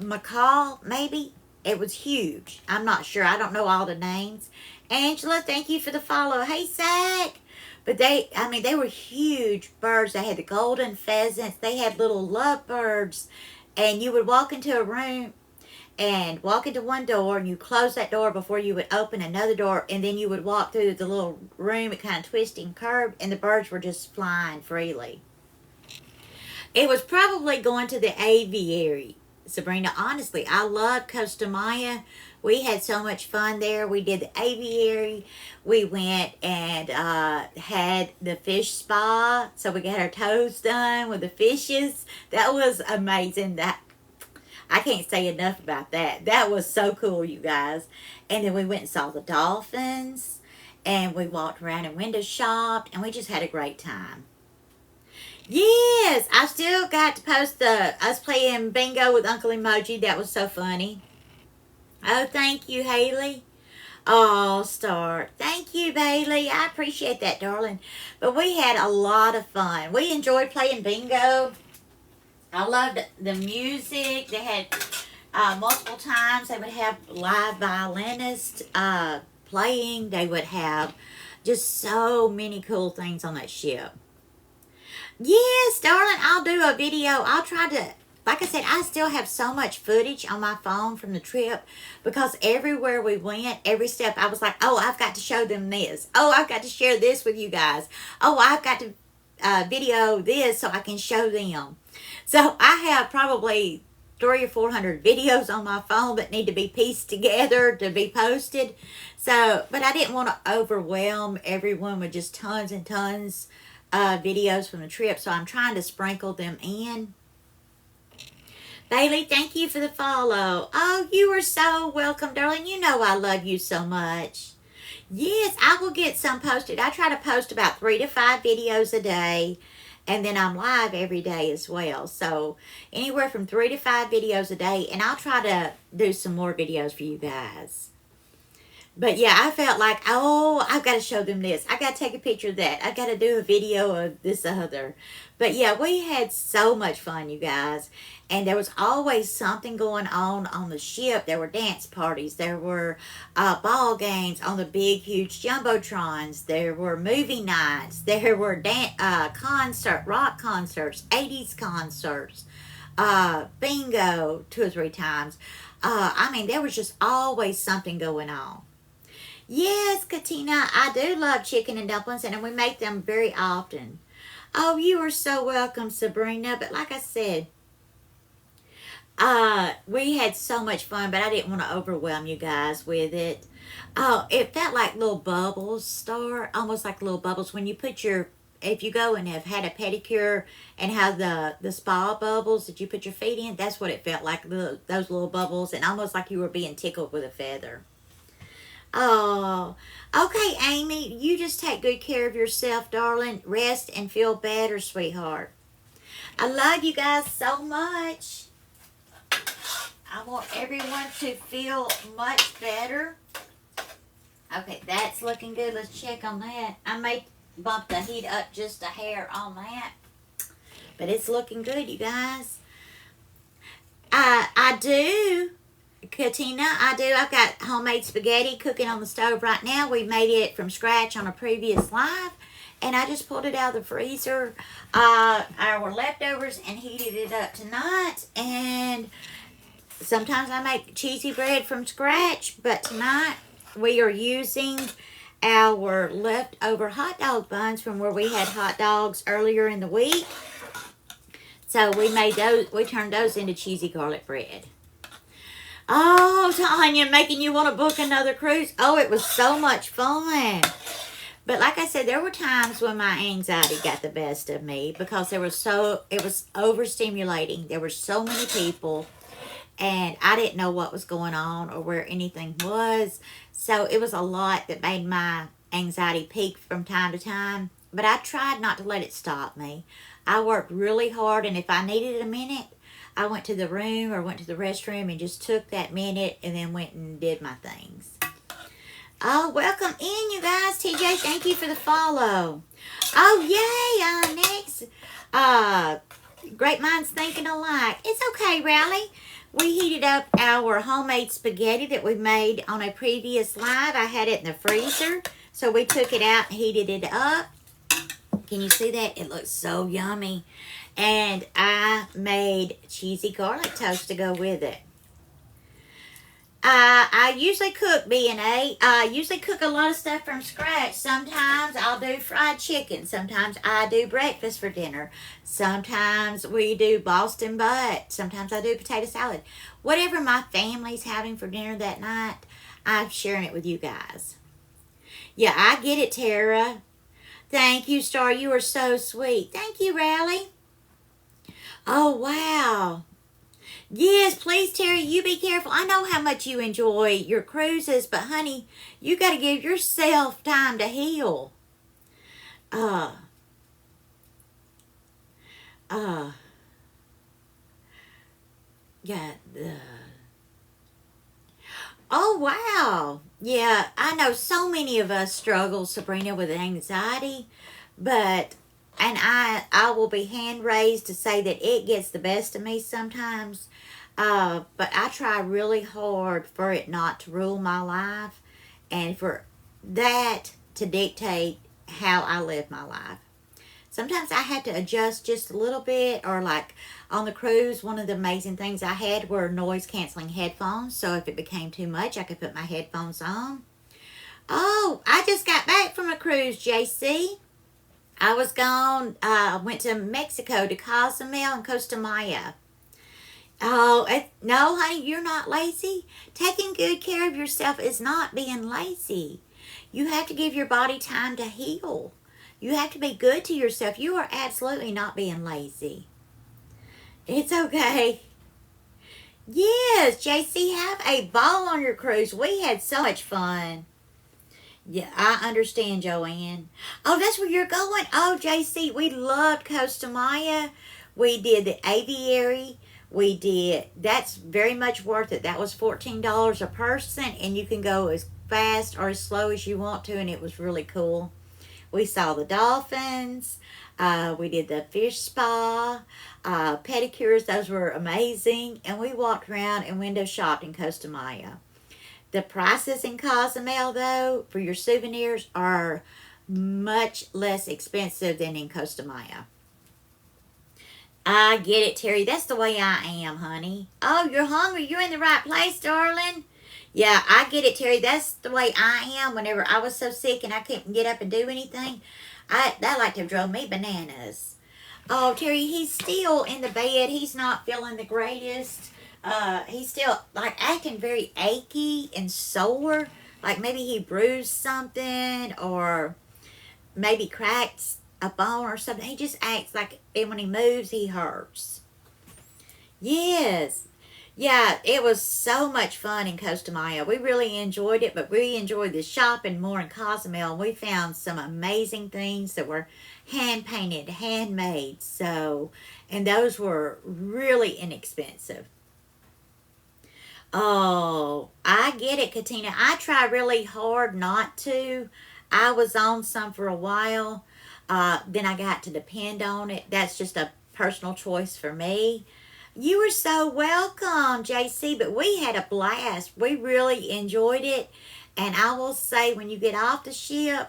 macaw, maybe. It was huge. I'm not sure. I don't know all the names. Angela, thank you for the follow. Hey, Zach. But they were huge birds. They had the golden pheasants. They had little lovebirds. And you would walk into a room and walk into one door, and you close that door before you would open another door, and then you would walk through the little room. It kind of twisted and curved, and the birds were just flying freely. It was probably going to the aviary, Sabrina. Honestly, I love Costa Maya. We had so much fun there. We did the aviary. We went and had the fish spa. So we got our toes done with the fishes. That was amazing. I can't say enough about that. That was so cool, you guys. And then we went and saw the dolphins. And we walked around and window shopped. And we just had a great time. Yes, I still got to post us playing bingo with Uncle Emoji. That was so funny. Oh, thank you, Haley. Oh, Star. Thank you, Bailey. I appreciate that, darling. But we had a lot of fun. We enjoyed playing bingo. I loved the music. They had multiple times. They would have live violinists playing. They would have just so many cool things on that ship. Yes, darling, I'll do a video. I'll try to, like I said, I still have so much footage on my phone from the trip because everywhere we went, every step, I was like, oh, I've got to show them this. Oh, I've got to share this with you guys. Oh, I've got to video this so I can show them. So I have probably 300 or 400 videos on my phone that need to be pieced together to be posted. So, but I didn't want to overwhelm everyone with just tons and tons videos from the trip, so I'm trying to sprinkle them in. Bailey, thank you for the follow. Oh, you are so welcome, darling. You know I love you so much. Yes, I will get some posted. I try to post about 3 to 5 videos a day, and then I'm live every day as well. So anywhere from 3 to 5 videos a day, and I'll try to do some more videos for you guys. But yeah, I felt like, oh, I've got to show them this. I got to take a picture of that. I got to do a video of this other. But yeah, we had so much fun, you guys. And there was always something going on the ship. There were dance parties. There were ball games on the big, huge jumbotrons. There were movie nights. There were rock concerts, 80s concerts, bingo 2 or 3 times. There was just always something going on. Yes, Katina, I do love chicken and dumplings, and we make them very often. Oh, you are so welcome, Sabrina. But like I said, we had so much fun, but I didn't want to overwhelm you guys with it. Oh, it felt like little bubbles, Star, almost like little bubbles when you put if you go and have had a pedicure and have the spa bubbles that you put your feet in, that's what it felt like, those little bubbles, and almost like you were being tickled with a feather. Oh, okay, Amy, you just take good care of yourself, darling. Rest and feel better, sweetheart. I love you guys so much. I want everyone to feel much better. Okay, that's looking good. Let's check on that. I may bump the heat up just a hair on that, but it's looking good, you guys. I do. Katina, I do. I've got homemade spaghetti cooking on the stove right now. We made it from scratch on a previous live, and I just pulled it out of the freezer, our leftovers, and heated it up tonight. And sometimes I make cheesy bread from scratch, but tonight we are using our leftover hot dog buns from where we had hot dogs earlier in the week. So we turned those into cheesy garlic bread. Oh, Tanya, making you want to book another cruise. Oh, it was so much fun. But like I said, there were times when my anxiety got the best of me because it was overstimulating. There were so many people and I didn't know what was going on or where anything was. So it was a lot that made my anxiety peak from time to time. But I tried not to let it stop me. I worked really hard, and if I needed a minute, I went to the room or went to the restroom and just took that minute and then went and did my things. Oh, welcome in, you guys. TJ, thank you for the follow. Oh, yay. Next. Great minds thinking alike. It's okay, Rally. We heated up our homemade spaghetti that we made on a previous live. I had it in the freezer, so we took it out and heated it up. Can you see that? It looks so yummy. And I made cheesy garlic toast to go with it. I usually cook B&A. I usually cook a lot of stuff from scratch. Sometimes I'll do fried chicken. Sometimes I do breakfast for dinner. Sometimes we do Boston butt. Sometimes I do potato salad. Whatever my family's having for dinner that night, I'm sharing it with you guys. Yeah, I get it, Tara. Thank you, Star. You are so sweet. Thank you, Rally. Oh, wow. Yes, please, Terry, you be careful. I know how much you enjoy your cruises, but honey, you got to give yourself time to heal. Yeah. Oh, wow. Yeah, I know so many of us struggle, Sabrina, with anxiety, and I will be hand raised to say that it gets the best of me sometimes. But I try really hard for it not to rule my life and for that to dictate how I live my life. Sometimes I had to adjust just a little bit, or like on the cruise, one of the amazing things I had were noise canceling headphones. So if it became too much, I could put my headphones on. Oh, I just got back from a cruise, JC. I was gone, went to Mexico to Cozumel and Costa Maya. Oh, no, honey, you're not lazy. Taking good care of yourself is not being lazy. You have to give your body time to heal. You have to be good to yourself. You are absolutely not being lazy. It's okay. Yes, JC, have a ball on your cruise. We had so much fun. Yeah, I understand, Joanne. Oh, that's where you're going. Oh, JC, we loved Costa Maya. We did the aviary. That's very much worth it. That was $14 a person, and you can go as fast or as slow as you want to, and it was really cool. We saw the dolphins. We did the fish spa, pedicures. Those were amazing. And we walked around and window shopped in Costa Maya. The prices in Cozumel, though, for your souvenirs are much less expensive than in Costa Maya. I get it, Terry. That's the way I am, honey. Oh, you're hungry. You're in the right place, darling. Yeah, I get it, Terry. That's the way I am. Whenever I was so sick and I couldn't get up and do anything, that like to drove me bananas. Oh, Terry, he's still in the bed. He's not feeling the greatest. He's still like acting very achy and sore. Like maybe he bruised something or maybe cracked a bone or something. He just acts like when he moves, he hurts. Yes. Yeah, it was so much fun in Costa Maya. We really enjoyed it, but we enjoyed the shopping more in Cozumel. We found some amazing things that were hand-painted, handmade. And those were really inexpensive. Oh, I get it, Katina. I try really hard not to. I was on some for a while. Then I got to depend on it. That's just a personal choice for me. You were so welcome, JC, but we had a blast. We really enjoyed it. And I will say, when you get off the ship,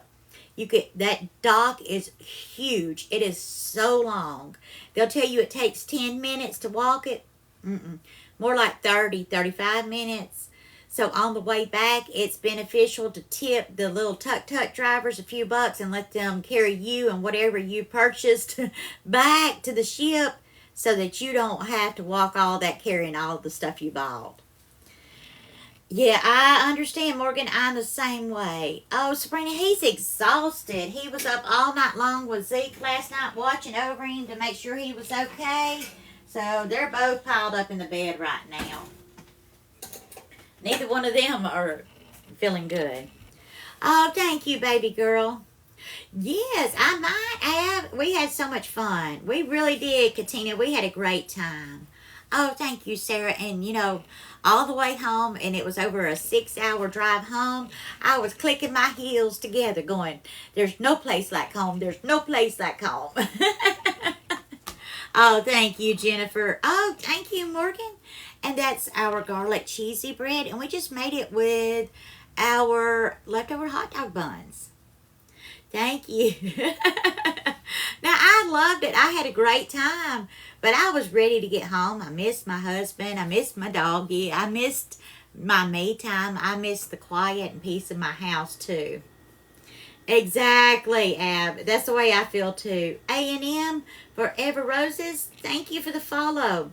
that dock is huge. It is so long. They'll tell you it takes 10 minutes to walk it. More like 30, 35 minutes. So on the way back, it's beneficial to tip the little tuk-tuk drivers a few bucks and let them carry you and whatever you purchased back to the ship so that you don't have to walk all that carrying all the stuff you bought. Yeah, I understand, Morgan. I'm the same way. Oh, Sabrina, he's exhausted. He was up all night long with Zeke last night watching over him to make sure he was okay. So they're both piled up in the bed right now. Neither one of them are feeling good. Oh, thank you, baby girl. Yes, I might have. We had so much fun. We really did, Katina. We had a great time. Oh, thank you, Sarah. And all the way home, and it was over a 6-hour drive home. I was clicking my heels together, going, "There's no place like home. There's no place like home." Oh, thank you, Jennifer. Oh, thank you, Morgan. And that's our garlic cheesy bread, and we just made it with our leftover hot dog buns. Thank you. Now, I loved it. I had a great time, but I was ready to get home. I missed my husband. I missed my doggy. I missed my me time. I missed the quiet and peace of my house, too. Exactly, Ab. That's the way I feel, too. A&M, Forever Roses, thank you for the follow.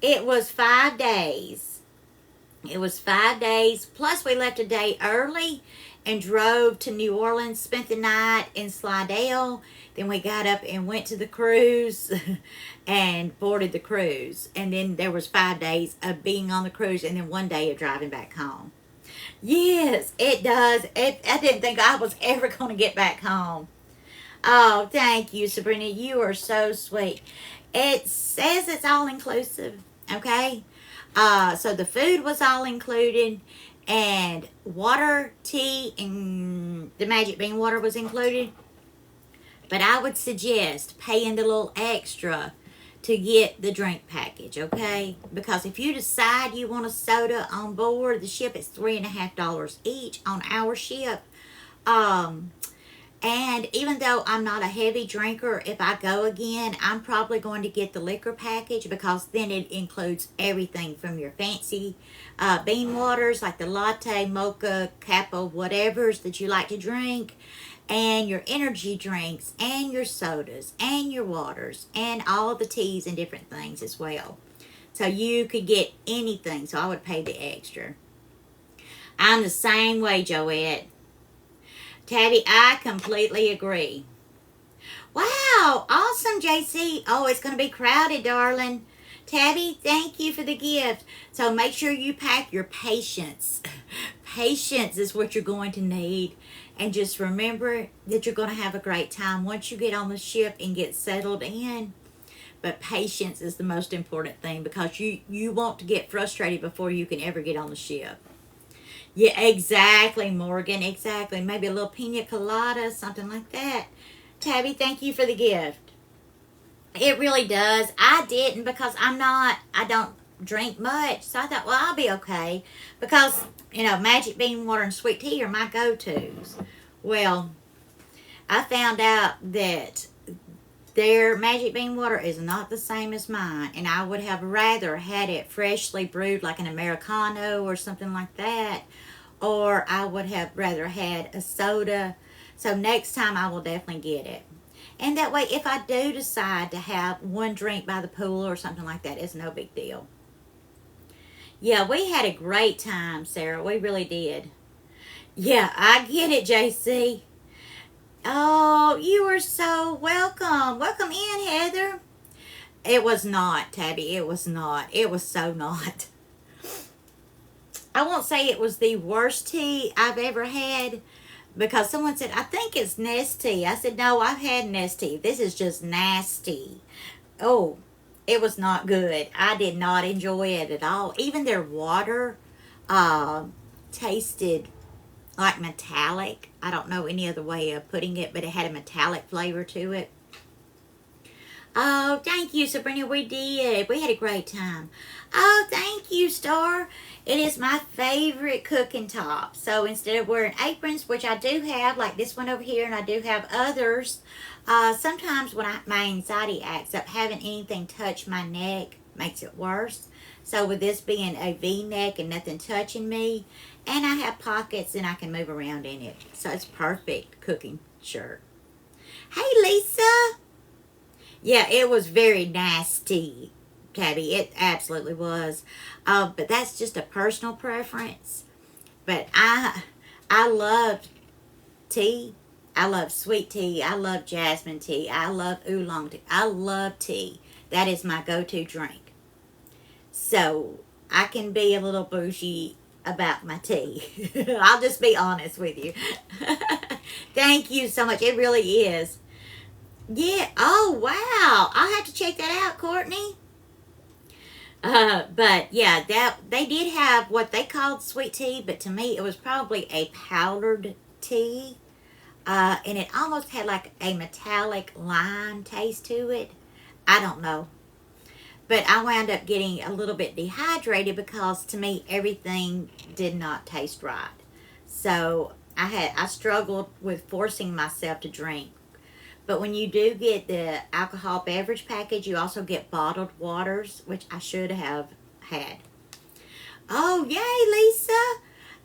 It was 5 days. It was 5 days. Plus, we left a day early and drove to New Orleans, spent the night in Slidell. Then we got up and went to the cruise and boarded the cruise. And then there was 5 days of being on the cruise and then one day of driving back home. Yes, it does. I didn't think I was ever going to get back home. Oh, thank you, Sabrina. You are so sweet. It says it's all inclusive, okay? So the food was all included, and water, tea, and the magic bean water was included. But I would suggest paying the little extra to get the drink package, okay? Because if you decide you want a soda on board the ship, it's $3.50 each on our ship. Um, and even though I'm not a heavy drinker, if I go again, I'm probably going to get the liquor package because then it includes everything from your fancy bean waters like the latte, mocha, capo, whatevers that you like to drink, and your energy drinks, and your sodas, and your waters, and all the teas and different things as well. So you could get anything, so I would pay the extra. I'm the same way, Joette. Tabby, I completely agree. Wow, awesome, JC. Oh, it's going to be crowded, darling. Tabby, thank you for the gift. So make sure you pack your patience. Patience is what you're going to need. And just remember that you're going to have a great time once you get on the ship and get settled in. But patience is the most important thing because you want to get frustrated before you can ever get on the ship. Yeah, exactly, Morgan. Exactly. Maybe a little pina colada, something like that. Tabby, thank you for the gift. It really does. I didn't because I don't drink much. So I thought, well, I'll be okay. Because, magic bean water and sweet tea are my go-tos. Well, I found out that their magic bean water is not the same as mine. And I would have rather had it freshly brewed like an Americano or something like that. Or I would have rather had a soda. So next time I will definitely get it. And that way, if I do decide to have one drink by the pool or something like that, it's no big deal. Yeah, we had a great time, Sarah. We really did. Yeah, I get it, JC. Oh, you are so welcome. Welcome in, Heather. It was not, Tabby. It was not. It was so not. I won't say it was the worst tea I've ever had because someone said, I think it's Nestea. I said, no, I've had Nestea. This is just nasty. Oh, it was not good. I did not enjoy it at all. Even their water tasted like metallic. I don't know any other way of putting it, but it had a metallic flavor to it. Oh, thank you, Sabrina. We did. We had a great time. Oh, thank you, Star. It is my favorite cooking top. So instead of wearing aprons, which I do have, like this one over here, and I do have others, sometimes when my anxiety acts up, having anything touch my neck makes it worse. So with this being a V-neck and nothing touching me, and I have pockets and I can move around in it. So it's perfect cooking shirt. Hey, Lisa. Yeah, it was very nasty, Tabby. It absolutely was. But that's just a personal preference. But I love tea. I love sweet tea. I love jasmine tea. I love oolong tea. I love tea. That is my go-to drink. So I can be a little bougie about my tea. I'll just be honest with you. Thank you so much. It really is. Yeah. Oh, wow. I'll have to check that out, Courtney. But yeah, that they did have what they called sweet tea, but to me it was probably a powdered tea. And it almost had like a metallic lime taste to it. I don't know. But I wound up getting a little bit dehydrated because to me everything did not taste right. So I struggled with forcing myself to drink. But when you do get the alcohol beverage package, you also get bottled waters, which I should have had. Oh, yay, Lisa.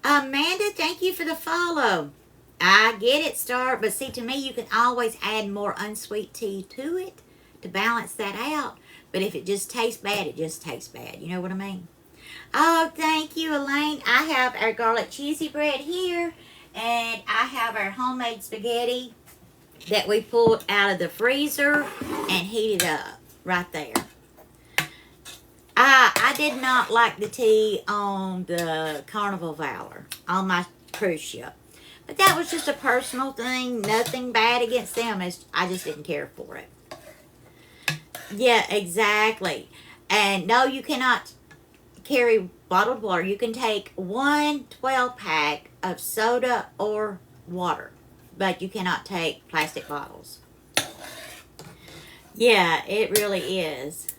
Amanda, thank you for the follow. I get it, Star, but see, to me, you can always add more unsweet tea to it to balance that out. But if it just tastes bad, it just tastes bad. You know what I mean? Oh, thank you, Elaine. I have our garlic cheesy bread here, and I have our homemade spaghetti that we pulled out of the freezer and heated up right there. I did not like the tea on the Carnival Valor on my cruise ship. But that was just a personal thing. Nothing bad against them. I just didn't care for it. Yeah, exactly. And no, you cannot carry bottled water. You can take one 12-pack of soda or water. But you cannot take plastic bottles. Yeah, it really is.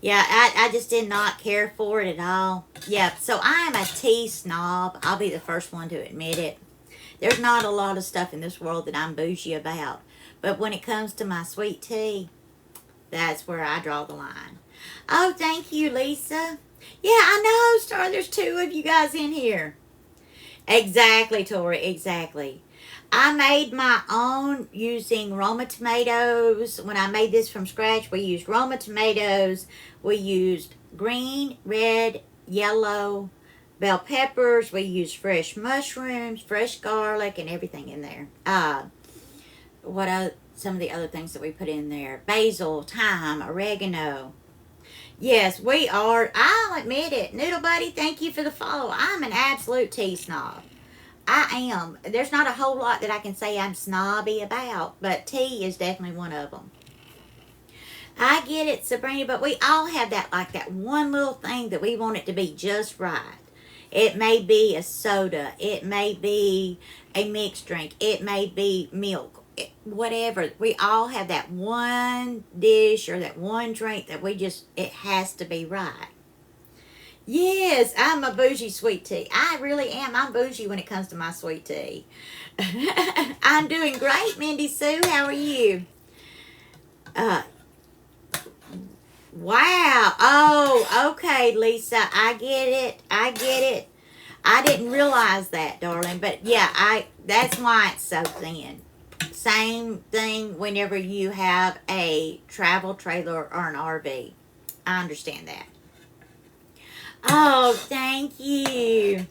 Yeah, I just did not care for it at all. Yeah, so I am a tea snob. I'll be the first one to admit it. There's not a lot of stuff in this world that I'm bougie about. But when it comes to my sweet tea, that's where I draw the line. Oh, thank you, Lisa. Yeah, I know, Star. There's two of you guys in here. Exactly, Tori. Exactly. I made my own using Roma tomatoes. When I made this from scratch, we used Roma tomatoes. We used green, red, yellow bell peppers. We used fresh mushrooms, fresh garlic, and everything in there. Some of the other things that we put in there. Basil, thyme, oregano. Yes, we are. I'll admit it. Noodle Buddy, thank you for the follow. I'm an absolute tea snob. I am. There's not a whole lot that I can say I'm snobby about, but tea is definitely one of them. I get it, Sabrina, but we all have that one little thing that we want it to be just right. It may be a soda. It may be a mixed drink. It may be milk. Whatever. We all have that one dish or that one drink that it has to be right. Yes, I'm a bougie sweet tea. I really am. I'm bougie when it comes to my sweet tea. I'm doing great, Mindy Sue. How are you? Wow. Oh, okay, Lisa. I get it. I didn't realize that, darling. But yeah, that's why it's so thin. Same thing whenever you have a travel trailer or an RV. I understand that. Oh, thank you.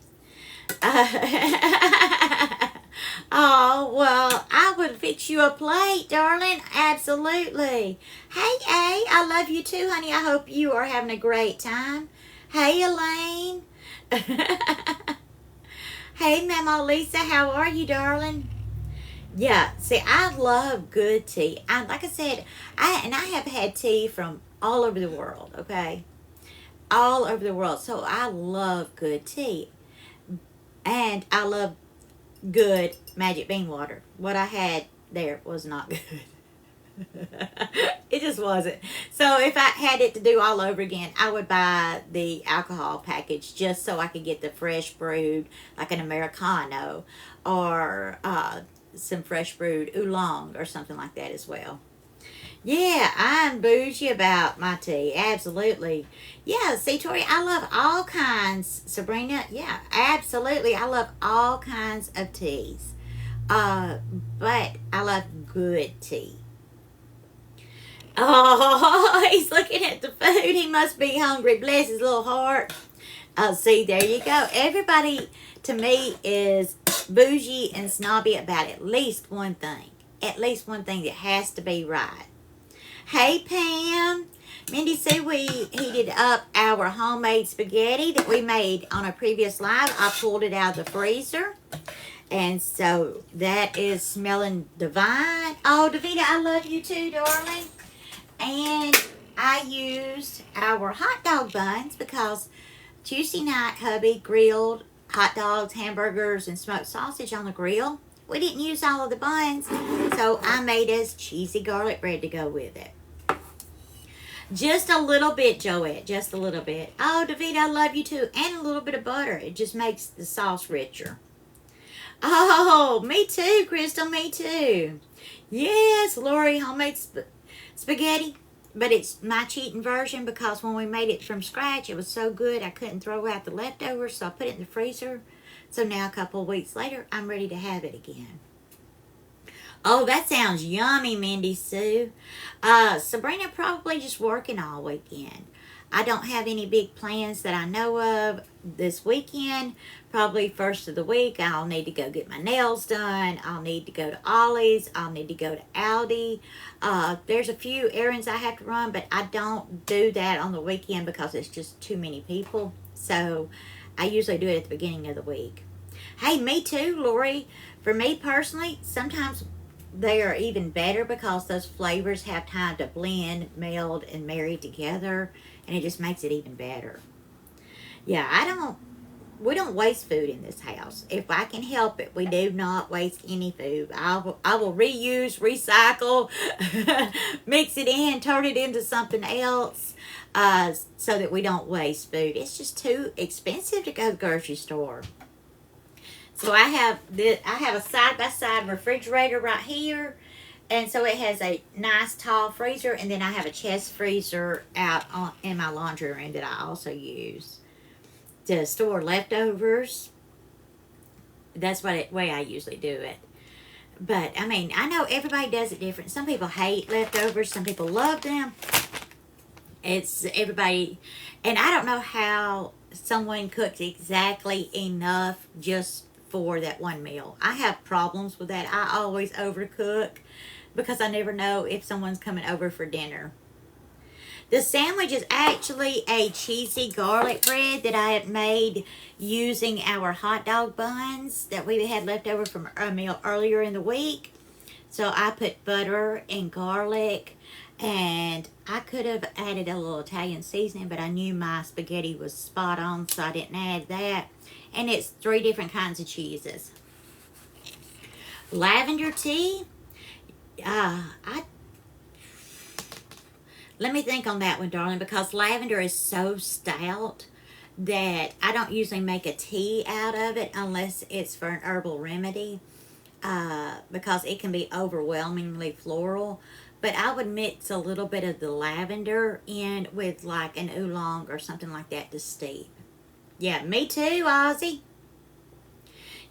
Oh, well, I would fix you a plate, darling. Absolutely. Hey, A, I love you too, honey. I hope you are having a great time. Hey, Elaine. Hey, Mama Lisa, how are you, darling? Yeah, see, I love good tea. Like I said, I have had tea from all over the world, okay? All over the world. So I love good tea. And I love good magic bean water. What I had there was not good. It just wasn't. So if I had it to do all over again, I would buy the alcohol package just so I could get the fresh brewed, like an Americano, or some fresh brewed oolong or something like that as well. Yeah, I'm bougie about my tea. Absolutely. Yeah, see, Tori, I love all kinds. Sabrina, yeah, absolutely. I love all kinds of teas. But I love good tea. Oh, he's looking at the food. He must be hungry. Bless his little heart. Oh, see, there you go. Everybody, to me, is bougie and snobby about at least one thing. At least one thing that has to be right. Hey, Pam. Mindy Sue, we heated up our homemade spaghetti that we made on a previous live. I pulled it out of the freezer. And so that is smelling divine. Oh, Davita, I love you too, darling. And I used our hot dog buns because Tuesday night, hubby grilled hot dogs, hamburgers, and smoked sausage on the grill. We didn't use all of the buns, so I made us cheesy garlic bread to go with it. Just a little bit, Joette, just a little bit. Oh, Davida, I love you too. And a little bit of butter. It just makes the sauce richer. Oh, me too, Crystal, me too. Yes, Lori, homemade spaghetti. But it's my cheating version because when we made it from scratch, it was so good I couldn't throw out the leftovers, so I put it in the freezer. So now a couple of weeks later, I'm ready to have it again. Oh, that sounds yummy, Mindy Sue. Sabrina probably just working all weekend. I don't have any big plans that I know of this weekend. Probably first of the week, I'll need to go get my nails done. I'll need to go to Ollie's. I'll need to go to Aldi. There's a few errands I have to run, but I don't do that on the weekend because it's just too many people. So I usually do it at the beginning of the week. Hey, me too, Lori. For me personally, sometimes they are even better because those flavors have time to blend, meld, and marry together, and it just makes it even better. Yeah, we don't waste food in this house. If I can help it, we do not waste any food. I will reuse, recycle, mix it in, turn it into something else, so that we don't waste food. It's just too expensive to go to the grocery store. So I have a side-by-side refrigerator right here. And so it has a nice tall freezer. And then I have a chest freezer out in my laundry room that I also use to store leftovers. That's way I usually do it. But, I mean, I know everybody does it different. Some people hate leftovers. Some people love them. It's everybody. And I don't know how someone cooks exactly enough just for that one meal. I have problems with that. I always overcook because I never know if someone's coming over for dinner. The sandwich is actually a cheesy garlic bread that I had made using our hot dog buns that we had left over from a meal earlier in the week. So I put butter and garlic, and I could have added a little Italian seasoning, but I knew my spaghetti was spot on, so I didn't add that. And it's 3 different kinds of cheeses. Lavender tea. Let me think on that one, darling, because lavender is so stout that I don't usually make a tea out of it unless it's for an herbal remedy, because it can be overwhelmingly floral. But I would mix a little bit of the lavender in with like an oolong or something like that to steep. Yeah, me too, Ozzy.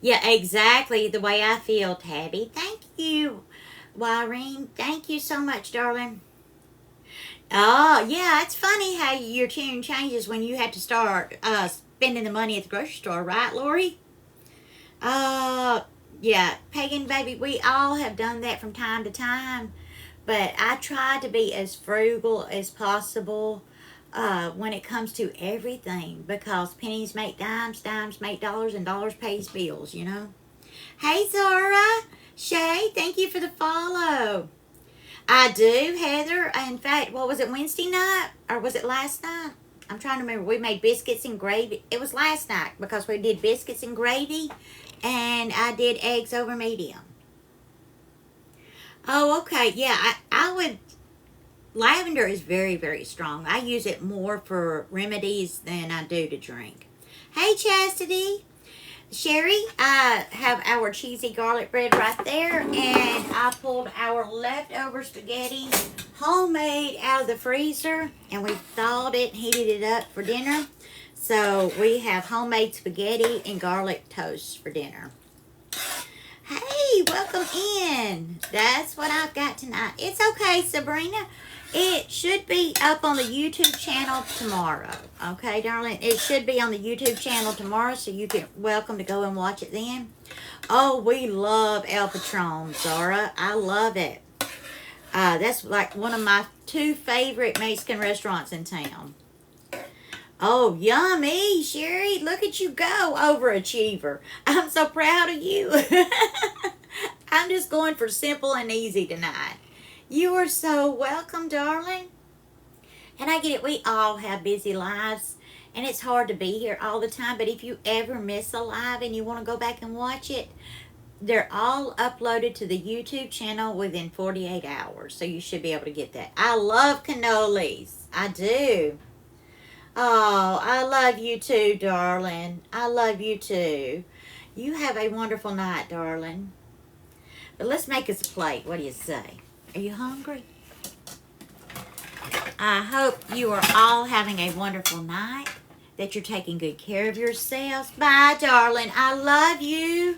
Yeah, exactly the way I feel, Tabby. Thank you, Wyrene. Thank you so much, darling. Oh, yeah, it's funny how your tune changes when you have to start spending the money at the grocery store, right, Lori? Yeah, Pagan baby, we all have done that from time to time. But I try to be as frugal as possible when it comes to everything, because pennies make dimes, dimes make dollars, and dollars pays bills, you know. Hey, Zara. Shay, thank you for the follow. I do, Heather. In fact, what was it, Wednesday night? Or was it last night? I'm trying to remember. We made biscuits and gravy. It was last night because we did biscuits and gravy, and I did eggs over medium. Oh, okay. Yeah, I would. Lavender is very, very strong. I use it more for remedies than I do to drink. Hey, Chastity. Sherry, I have our cheesy garlic bread right there, and I pulled our leftover spaghetti, homemade, out of the freezer, and we thawed it and heated it up for dinner. So we have homemade spaghetti and garlic toast for dinner. Hey, welcome in. That's what I've got tonight. It's okay, Sabrina. It should be up on the YouTube channel tomorrow. Okay, darling? It should be on the YouTube channel tomorrow, so you can welcome to go and watch it then. Oh, we love El Patron, Zara. I love it. That's like one of my 2 favorite Mexican restaurants in town. Oh, yummy, Sherry. Look at you go, overachiever. I'm so proud of you. I'm just going for simple and easy tonight. You are so welcome, darling. And I get it. We all have busy lives, and it's hard to be here all the time. But if you ever miss a live and you want to go back and watch it, they're all uploaded to the YouTube channel within 48 hours. So you should be able to get that. I love cannolis. I do. Oh, I love you too, darling. I love you too. You have a wonderful night, darling. But let's make us a plate. What do you say? Are you hungry? I hope you are all having a wonderful night, that you're taking good care of yourselves. Bye, darling. I love you.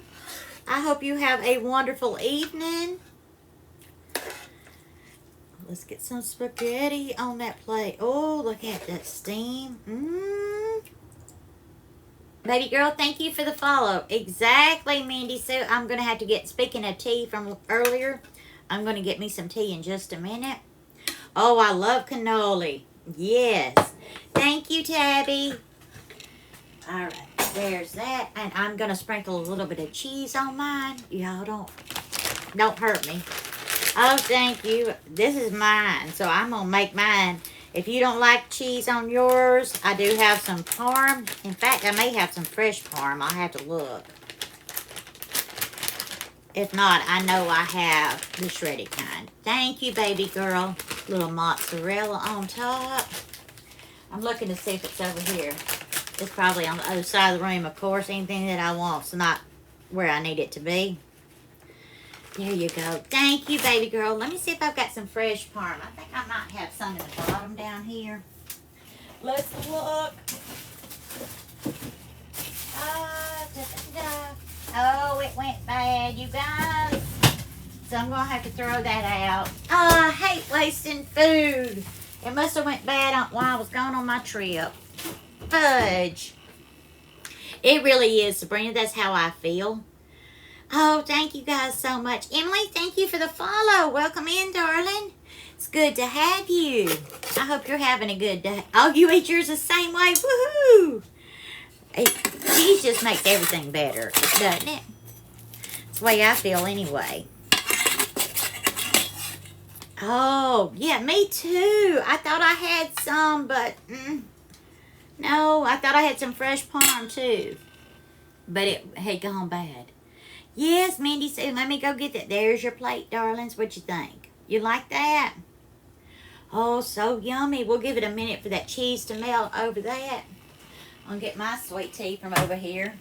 I hope you have a wonderful evening. Let's get some spaghetti on that plate. Oh, look at that steam. Baby girl, thank you for the follow. Exactly, Mindy Sue. I'm going to have to get, speaking of tea from earlier, I'm going to get me some tea in just a minute. Oh, I love cannoli. Yes. Thank you, Tabby. All right, there's that. And I'm going to sprinkle a little bit of cheese on mine. Y'all don't hurt me. Oh, thank you. This is mine, so I'm going to make mine. If you don't like cheese on yours, I do have some parm. In fact, I may have some fresh parm. I'll have to look. If not, I know I have the shredded kind. Thank you, baby girl. Little mozzarella on top. I'm looking to see if it's over here. It's probably on the other side of the room, of course. Anything that I want is not where I need it to be. There you go. Thank you, baby girl. Let me see if I've got some fresh parm. I think I might have some in the bottom down here. Let's look. Oh, it went bad, you guys. So I'm going to have to throw that out. Oh, I hate wasting food. It must have went bad while I was gone on my trip. Fudge. It really is, Sabrina. That's how I feel. Oh, thank you guys so much. Emily, thank you for the follow. Welcome in, darling. It's good to have you. I hope you're having a good day. Oh, you eat yours the same way? Woohoo! Cheese just makes everything better, doesn't it? It's the way I feel anyway. Oh, yeah, me too. I thought I had some, but no, I thought I had some fresh parm too. But it had gone bad. Yes, Mindy said, let me go get that. There's your plate, darlings. What you think? You like that? Oh, so yummy. We'll give it a minute for that cheese to melt over that. I'll get my sweet tea from over here.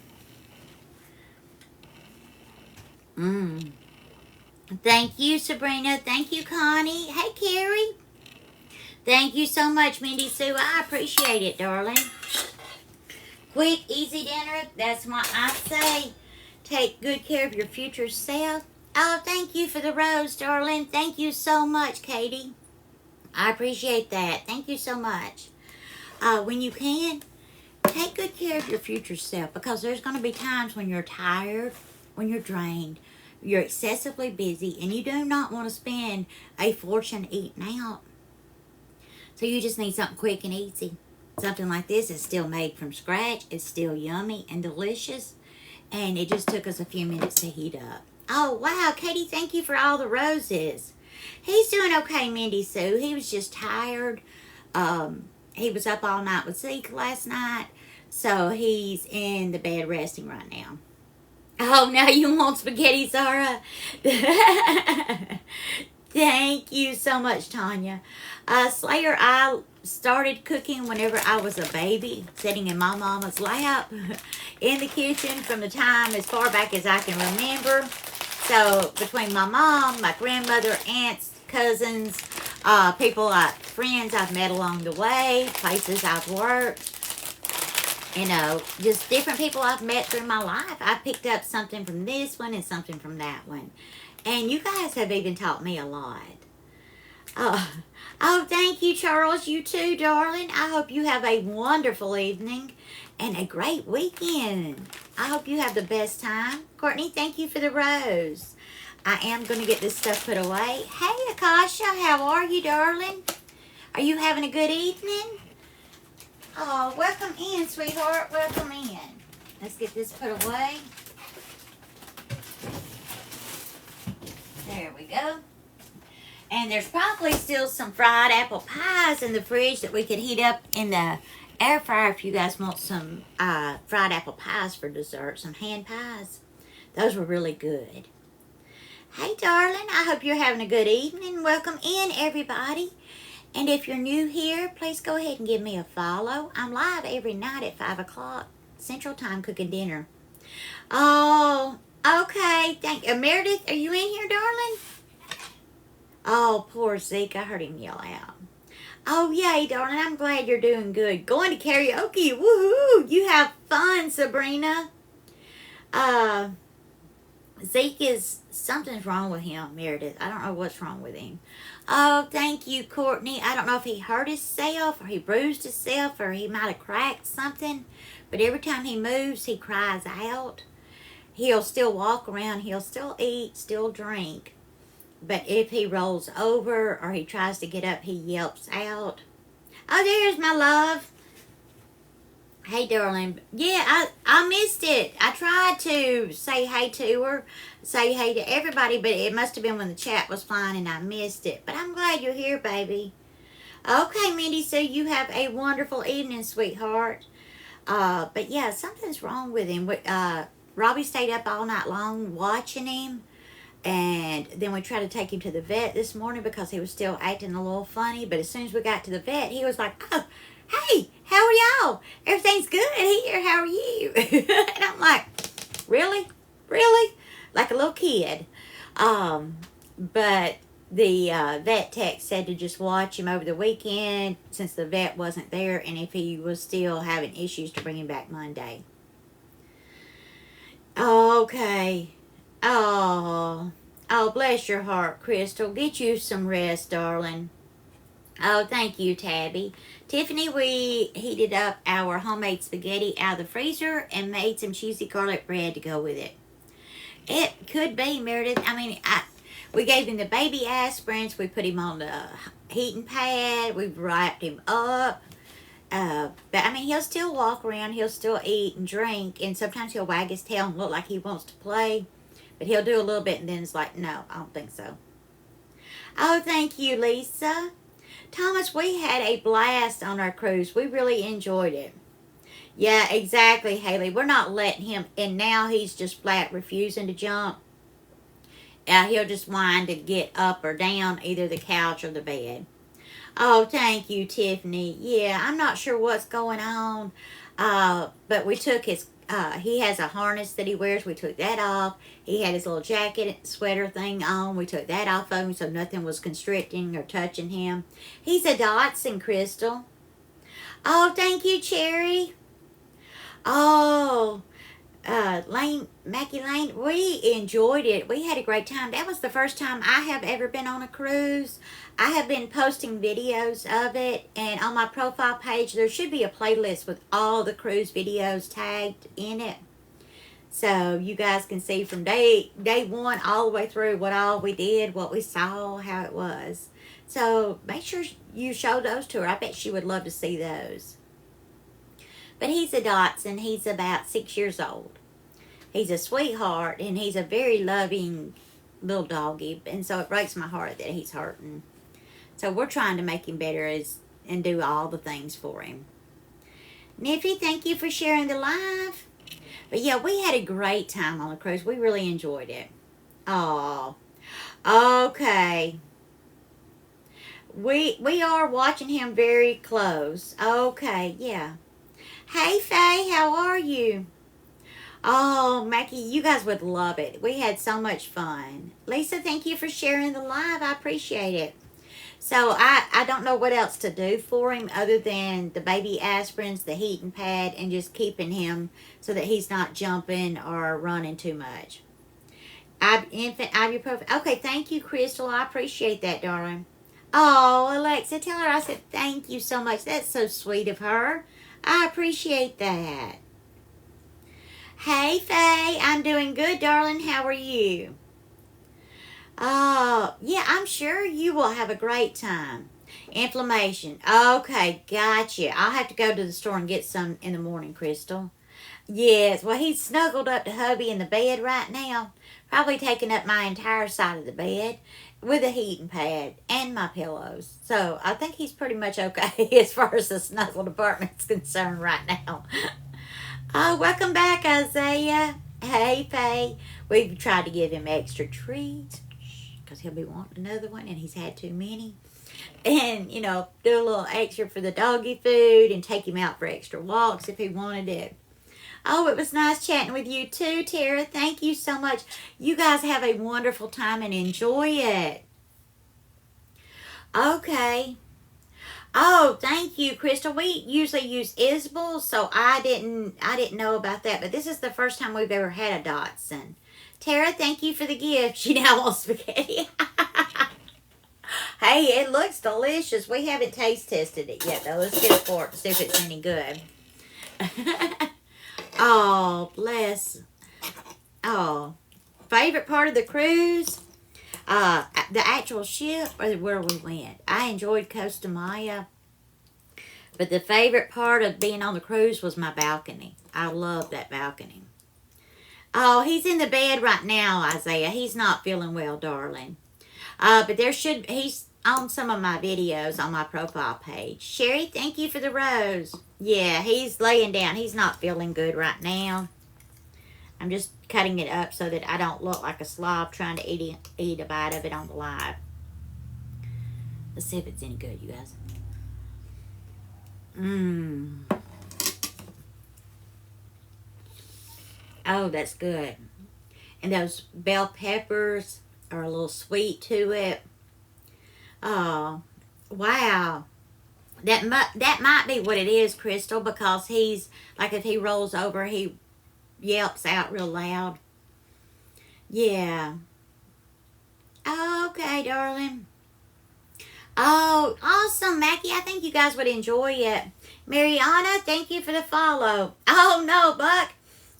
Thank you, Sabrina. Thank you, Connie. Hey, Carrie. Thank you so much, Mindy Sue. I appreciate it, darling. Quick, easy dinner. That's what I say. Take good care of your future self. Oh, thank you for the rose, darling. Thank you so much, Katie. I appreciate that. Thank you so much. When you can, take good care of your future self, because there's going to be times when you're tired, when you're drained, you're excessively busy, and you do not want to spend a fortune eating out. So you just need something quick and easy. Something like this is still made from scratch. It's still yummy and delicious. And it just took us a few minutes to heat up. Oh, wow. Katie, thank you for all the roses. He's doing okay, Mindy Sue. He was just tired. He was up all night with Zeke last night. So he's in the bed resting right now. Oh, now you want spaghetti, Zara? Thank you so much, Tanya. Slayer, I started cooking whenever I was a baby, sitting in my mama's lap in the kitchen from the time as far back as I can remember. So between my mom, my grandmother, aunts, cousins, friends I've met along the way, places I've worked, just different people I've met through my life. I picked up something from this one and something from that one. And you guys have even taught me a lot. Oh, oh, thank you, Charles. You too, darling. I hope you have a wonderful evening and a great weekend. I hope you have the best time. Courtney, thank you for the rose. I am going to get this stuff put away. Hey, Akasha, how are you, darling? Are you having a good evening? Oh, welcome in, sweetheart. Welcome in. Let's get this put away. There we go. And there's probably still some fried apple pies in the fridge that we could heat up in the air fryer if you guys want some fried apple pies for dessert, some hand pies. Those were really good. Hey, darling, I hope you're having a good evening. Welcome in, everybody. And if you're new here, please go ahead and give me a follow. I'm live every night at 5 o'clock Central Time cooking dinner. Oh, okay. Thank you. Meredith, are you in here, darling? Oh, poor Zeke. I heard him yell out. Oh, yay, darling. I'm glad you're doing good. Going to karaoke. Woohoo. You have fun, Sabrina. Zeke is, something's wrong with him, Meredith. I don't know what's wrong with him. Oh, thank you, Courtney. I don't know if he hurt himself or he bruised himself or he might have cracked something. But every time he moves, he cries out. He'll still walk around. He'll still eat, still drink. But if he rolls over or he tries to get up, he yelps out. Oh, there's my love. Hey, darling. Yeah, I missed it. I tried to say hey to her, say hey to everybody, but it must have been when the chat was flying and I missed it. But I'm glad you're here, baby. Okay, Mindy, so you have a wonderful evening, sweetheart. But yeah, something's wrong with him. Robbie stayed up all night long watching him. And then we tried to take him to the vet this morning because he was still acting a little funny. But as soon as we got to the vet, he was like, oh, hey, how are y'all? Everything's good here. How are you? And I'm like, really? Really? Like a little kid. But the vet tech said to just watch him over the weekend since the vet wasn't there. And if he was still having issues, to bring him back Monday. Okay. Oh, bless your heart, Crystal. Get you some rest, darling. Oh, thank you, Tabby. Tiffany, we heated up our homemade spaghetti out of the freezer and made some cheesy garlic bread to go with it. It could be, Meredith. I mean, we gave him the baby aspirins. We put him on the heating pad. We wrapped him up. But I mean, he'll still walk around. He'll still eat and drink. And sometimes he'll wag his tail and look like he wants to play. But he'll do a little bit and then it's like, no, I don't think so. Oh, thank you, Lisa. Thomas, we had a blast on our cruise. We really enjoyed it. Yeah, exactly, Haley. We're not letting him, and now he's just flat refusing to jump. He'll just whine to get up or down, either the couch or the bed. Oh, thank you, Tiffany. Yeah, I'm not sure what's going on. But we took his, he has a harness that he wears. We took that off. He had his little jacket, sweater thing on. We took that off of him so nothing was constricting or touching him. He's a Dotson, Crystal. Oh, thank you, Cherry. Oh, Mackie Lane, we enjoyed it. We had a great time. That was the first time I have ever been on a cruise. I have been posting videos of it, and on my profile page, there should be a playlist with all the cruise videos tagged in it. So you guys can see from day one all the way through what all we did, what we saw, how it was. So make sure you show those to her. I bet she would love to see those. But he's a Dotson. He's about 6 years old. He's a sweetheart, and he's a very loving little doggy. And so it breaks my heart that he's hurting. So we're trying to make him better and do all the things for him. Niffy, thank you for sharing the live. But yeah, we had a great time on the cruise. We really enjoyed it. Oh, okay. We are watching him very close. Okay, yeah. Hey, Faye, how are you? Oh, Mackie, you guys would love it. We had so much fun. Lisa, thank you for sharing the live. I appreciate it. So I don't know what else to do for him other than the baby aspirins, the heating pad, and just keeping him so that he's not jumping or running too much. Infant ibuprofen. Okay, thank you, Crystal. I appreciate that, darling. Oh, Alexa, tell her I said thank you so much. That's so sweet of her. I appreciate that. Hey, Faye, I'm doing good, darling. How are you? Oh, yeah, I'm sure you will have a great time. Inflammation. Okay, gotcha. I'll have to go to the store and get some in the morning, Crystal. Yes, well, he's snuggled up to hubby in the bed right now, probably taking up my entire side of the bed with a heating pad and my pillows. So I think he's pretty much okay as far as the snuggle department's concerned right now. Oh, welcome back, Isaiah. Hey, Faye. We've tried to give him extra treats because he'll be wanting another one and he's had too many. And, do a little extra for the doggy food and take him out for extra walks if he wanted it. Oh, it was nice chatting with you too, Tara. Thank you so much. You guys have a wonderful time and enjoy it. Okay. Oh, thank you, Crystal. We usually use Isabel, so I didn't know about that. But this is the first time we've ever had a Dotson. Tara, thank you for the gift. She now wants spaghetti. Hey, it looks delicious. We haven't taste tested it yet, though. Let's get a fork and see if it's any good. Oh, bless. Oh, favorite part of the cruise? The actual ship or where we went. I enjoyed Costa Maya, but the favorite part of being on the cruise was my balcony. I love that balcony. Oh, he's in the bed right now, Isaiah. He's not feeling well, darling. But he's on some of my videos on my profile page. Sherry, thank you for the rose. Yeah, he's laying down. He's not feeling good right now. I'm just cutting it up so that I don't look like a slob trying to eat a bite of it on the live. Let's see if it's any good, you guys. Oh, that's good. And those bell peppers are a little sweet to it. Oh, wow. That might be what it is, Crystal, because he's, like if he rolls over, he yelps out real loud. Yeah. Okay, darling. Oh, awesome, Mackie. I think you guys would enjoy it. Mariana, thank you for the follow. Oh, no, Buck.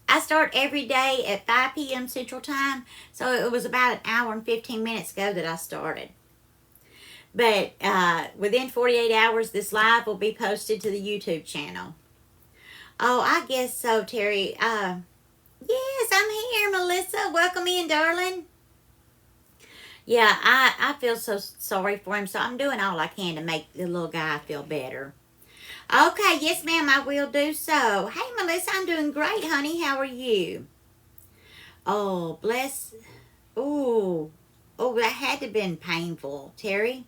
I start every day at 5 p.m. Central Time, so it was about an hour and 15 minutes ago that I started. But within 48 hours, this live will be posted to the YouTube channel. Oh, I guess so, Terry. Yes, I'm here, Melissa. Welcome in, darling. Yeah, I feel so sorry for him, so I'm doing all I can to make the little guy feel better. Okay, yes, ma'am, I will do so. Hey, Melissa, I'm doing great, honey. How are you? Oh, bless. Oh, that had to have been painful, Terry.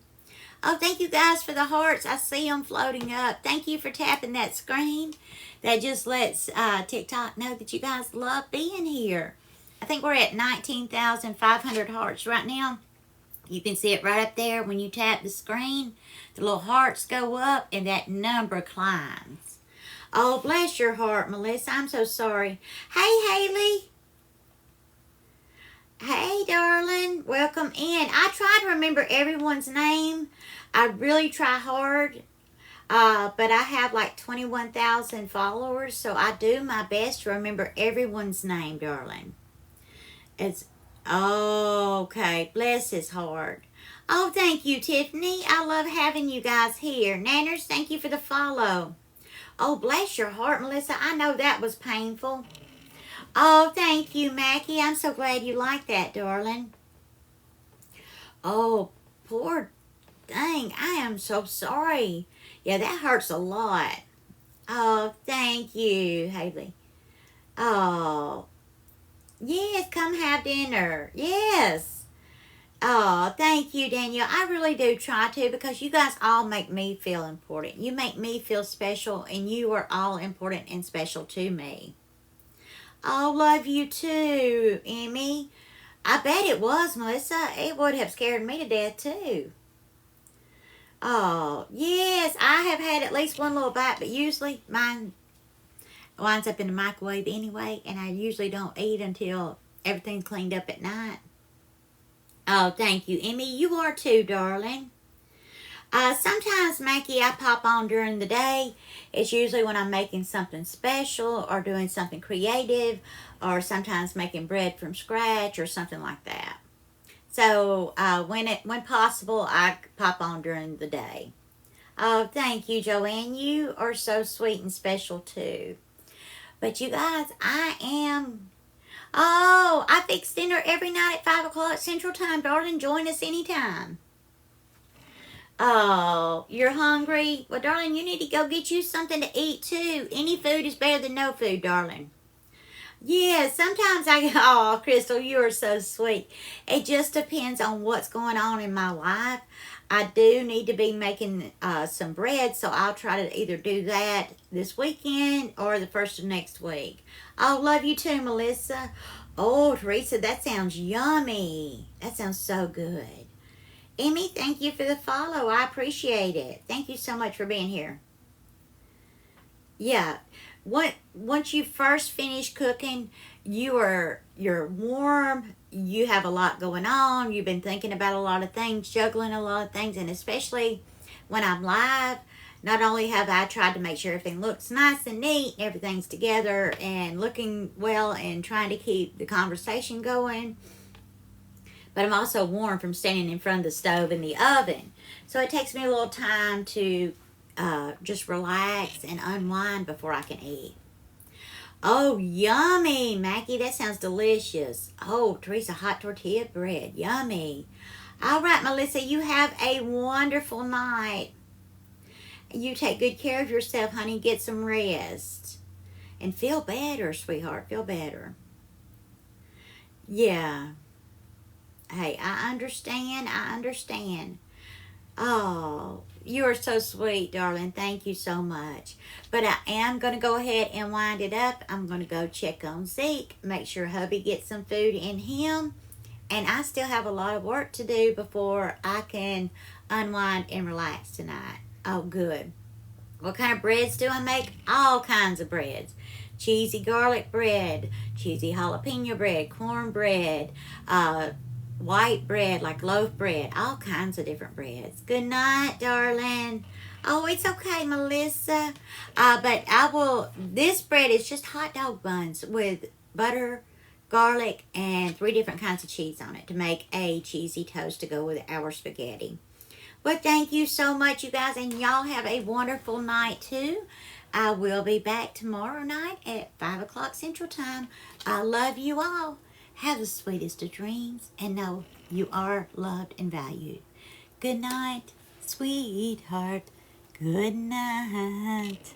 Oh, thank you guys for the hearts. I see them floating up. Thank you for tapping that screen. That just lets TikTok know that you guys love being here. I think we're at 19,500 hearts right now. You can see it right up there when you tap the screen. The little hearts go up and that number climbs. Oh, bless your heart, Melissa. I'm so sorry. Hey, Haley. Hey, darling. Welcome in. I try to remember everyone's name. I really try hard. But I have like 21,000 followers, so I do my best to remember everyone's name, darling. It's okay. Bless his heart. Oh, thank you, Tiffany. I love having you guys here. Nanners, thank you for the follow. Oh, bless your heart, Melissa. I know that was painful. Oh, thank you, Mackie. I'm so glad you like that, darling. Oh, poor thing. I am so sorry. Yeah, that hurts a lot. Oh, thank you, Haley. Oh, yes, come have dinner. Yes. Oh, thank you, Danielle. I really do try to because you guys all make me feel important. You make me feel special, and you are all important and special to me. Oh, love you too, Emmy. I bet it was, Melissa. It would have scared me to death too. Oh, yes, I have had at least one little bite, but usually mine winds up in the microwave anyway, and I usually don't eat until everything's cleaned up at night. Oh, thank you, Emmy. You are too, darling. Sometimes, Mackie, I pop on during the day. It's usually when I'm making something special or doing something creative or sometimes making bread from scratch or something like that. So when possible, I pop on during the day. Oh, thank you, Joanne. You are so sweet and special too. But you guys, I am. Oh, I fix dinner every night at 5 o'clock Central Time, darling. Join us anytime. Oh, you're hungry? Well, darling, you need to go get you something to eat too. Any food is better than no food, darling. Yeah, sometimes oh, Crystal, you are so sweet. It just depends on what's going on in my life. I do need to be making some bread, so I'll try to either do that this weekend or the first of next week. Oh, love you too, Melissa. Oh, Teresa, that sounds yummy. That sounds so good. Emmy, thank you for the follow. I appreciate it. Thank you so much for being here. Yeah. Once you first finish cooking, you're warm, you have a lot going on, you've been thinking about a lot of things, juggling a lot of things, and especially when I'm live, not only have I tried to make sure everything looks nice and neat, everything's together and looking well and trying to keep the conversation going, but I'm also warm from standing in front of the stove and the oven. So it takes me a little time to just relax and unwind before I can eat. Oh, yummy, Mackie. That sounds delicious. Oh, Teresa, hot tortilla bread. Yummy. All right, Melissa, you have a wonderful night. You take good care of yourself, honey. Get some rest. And feel better, sweetheart. Feel better. Yeah. Hey, I understand. I understand. Oh, you are so sweet, darling. Thank you so much. But I am going to go ahead and wind it up. I'm going to go check on Zeke, make sure hubby gets some food in him. And I still have a lot of work to do before I can unwind and relax tonight. Oh, good. What kind of breads do I make? All kinds of breads. Cheesy garlic bread, cheesy jalapeno bread, cornbread, white bread, like loaf bread, all kinds of different breads. Good night, darling. Oh, it's okay, Melissa. But this bread is just hot dog buns with butter, garlic, and 3 different kinds of cheese on it to make a cheesy toast to go with our spaghetti. Well, thank you so much, you guys, and y'all have a wonderful night, too. I will be back tomorrow night at 5 o'clock Central Time. I love you all. Have the sweetest of dreams, and know you are loved and valued. Good night, sweetheart. Good night.